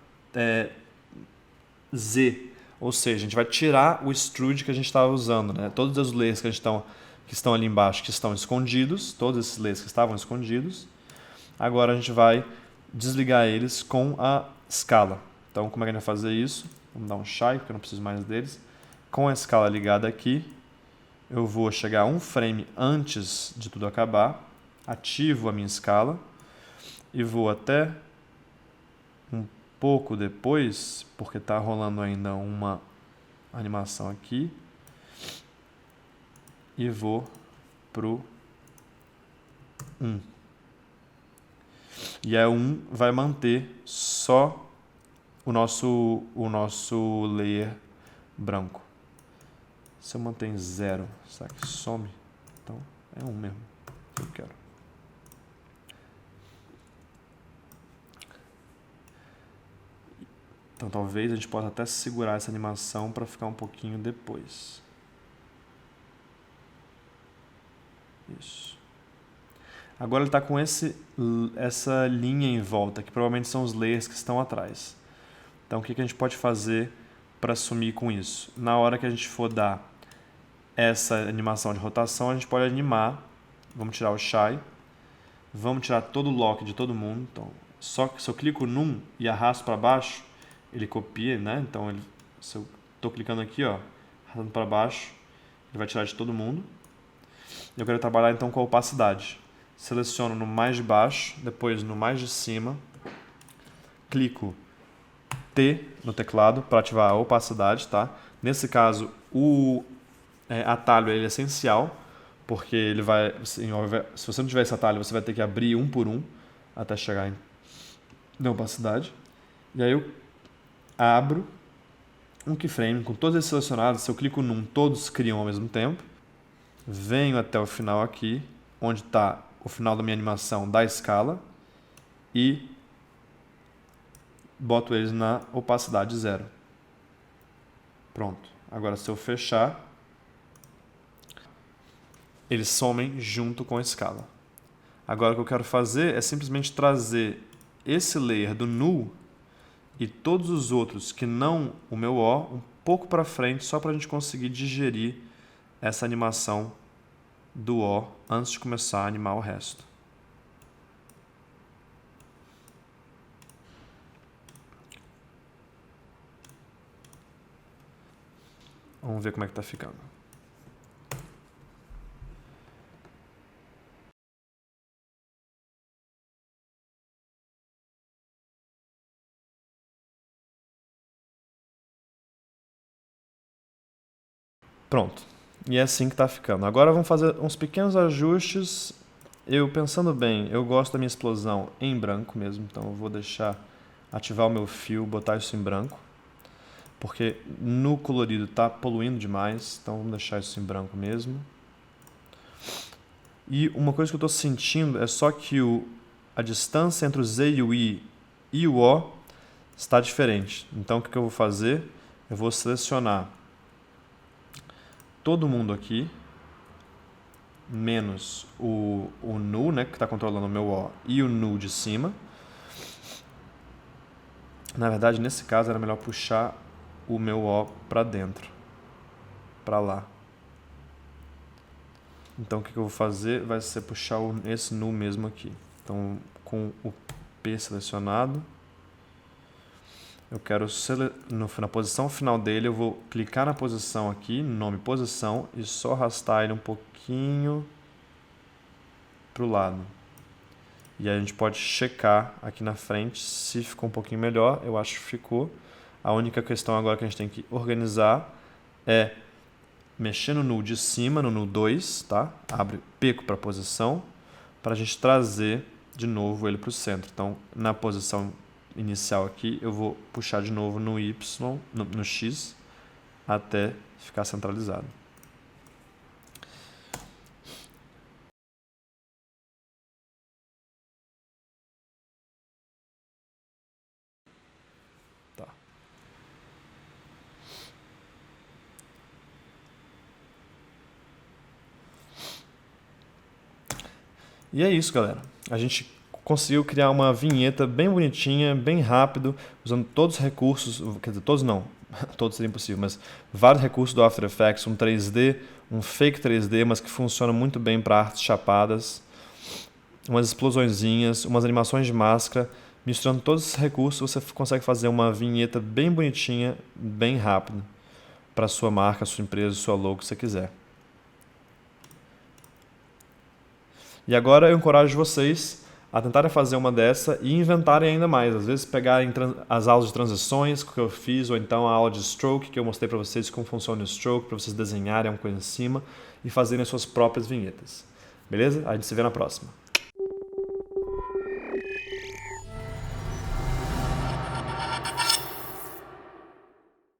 Z, ou seja, a gente vai tirar o extrude que a gente estava usando, né? Todos os layers que estão ali embaixo, que estão escondidos, todos esses layers que estavam escondidos, agora a gente vai desligar eles com a escala. Então, como é que a gente vai fazer isso? Vamos dar um Shy, porque eu não preciso mais deles. Com a escala ligada aqui, eu vou chegar um frame antes de tudo acabar, ativo a minha escala e vou até um pouco depois, porque está rolando ainda uma animação aqui, e vou pro 1. E a 1 vai manter só o nosso layer branco. Se eu manter em 0, será que some? Então é 1 mesmo que eu quero. Então talvez a gente possa até segurar essa animação para ficar um pouquinho depois. Isso. Agora ele está com essa linha em volta, que provavelmente são os layers que estão atrás. Então o que a gente pode fazer para sumir com isso? Na hora que a gente for dar essa animação de rotação, a gente pode animar. Vamos tirar o Shy. Vamos tirar todo o lock de todo mundo. Então, só que se eu clico num e arrasto para baixo, ele copia, né? Então, se eu estou clicando aqui, ó, arrastando para baixo, ele vai tirar de todo mundo. Eu quero trabalhar então com a opacidade. Seleciono no mais de baixo, depois no mais de cima, clico T no teclado para ativar a opacidade, tá? Nesse caso, o atalho é essencial, porque ele vai, assim, se você não tiver esse atalho, você vai ter que abrir um por um até chegar na opacidade. E aí eu abro um keyframe com todos esses selecionados. Se eu clico num, todos criam ao mesmo tempo. Venho até o final aqui, onde está o final da minha animação da escala, e boto eles na opacidade 0. Pronto. Agora, se eu fechar, eles somem junto com a escala. Agora, o que eu quero fazer é simplesmente trazer esse layer do null e todos os outros que não o meu O um pouco para frente, só para a gente conseguir digerir essa animação do O antes de começar a animar o resto. Vamos ver como é que está ficando. Pronto. E é assim que está ficando. Agora vamos fazer uns pequenos ajustes. Eu, pensando bem, eu gosto da minha explosão em branco mesmo, então eu vou ativar o meu fio, botar isso em branco, porque no colorido está poluindo demais, então vamos deixar isso em branco mesmo. E uma coisa que eu estou sentindo é só que a distância entre o Z e o I e o O está diferente. Então, o que eu vou fazer? Eu vou selecionar todo mundo aqui, menos o null, né, que está controlando o meu O, e o null de cima. Na verdade, nesse caso, era melhor puxar o meu O para dentro, para lá. Então, o que eu vou fazer vai ser puxar esse null mesmo aqui. Então, com o P selecionado, eu quero, na posição final dele, eu vou clicar na posição aqui, no nome posição, e só arrastar ele um pouquinho para o lado. E aí a gente pode checar aqui na frente se ficou um pouquinho melhor. Eu acho que ficou. A única questão agora que a gente tem que organizar é mexer no null de cima, no null 2, tá? Abre pico para a posição, para a gente trazer de novo ele para o centro. Então, na posição inicial aqui, eu vou puxar de novo no Y, no X, até ficar centralizado. Tá. E é isso, galera. A gente conseguiu criar uma vinheta bem bonitinha, bem rápido, usando todos os recursos, quer dizer, todos não, todos seria impossível, mas vários recursos do After Effects, um 3D, um fake 3D, mas que funciona muito bem para artes chapadas, umas explosõezinhas, umas animações de máscara. Misturando todos esses recursos, você consegue fazer uma vinheta bem bonitinha, bem rápida, para a sua marca, sua empresa, sua logo, se você quiser. E agora eu encorajo vocês a tentarem fazer uma dessa e inventarem ainda mais. Às vezes pegarem as aulas de transições que eu fiz, ou então a aula de stroke, que eu mostrei para vocês como funciona o stroke, para vocês desenharem uma coisa em cima e fazerem as suas próprias vinhetas. Beleza? A gente se vê na próxima.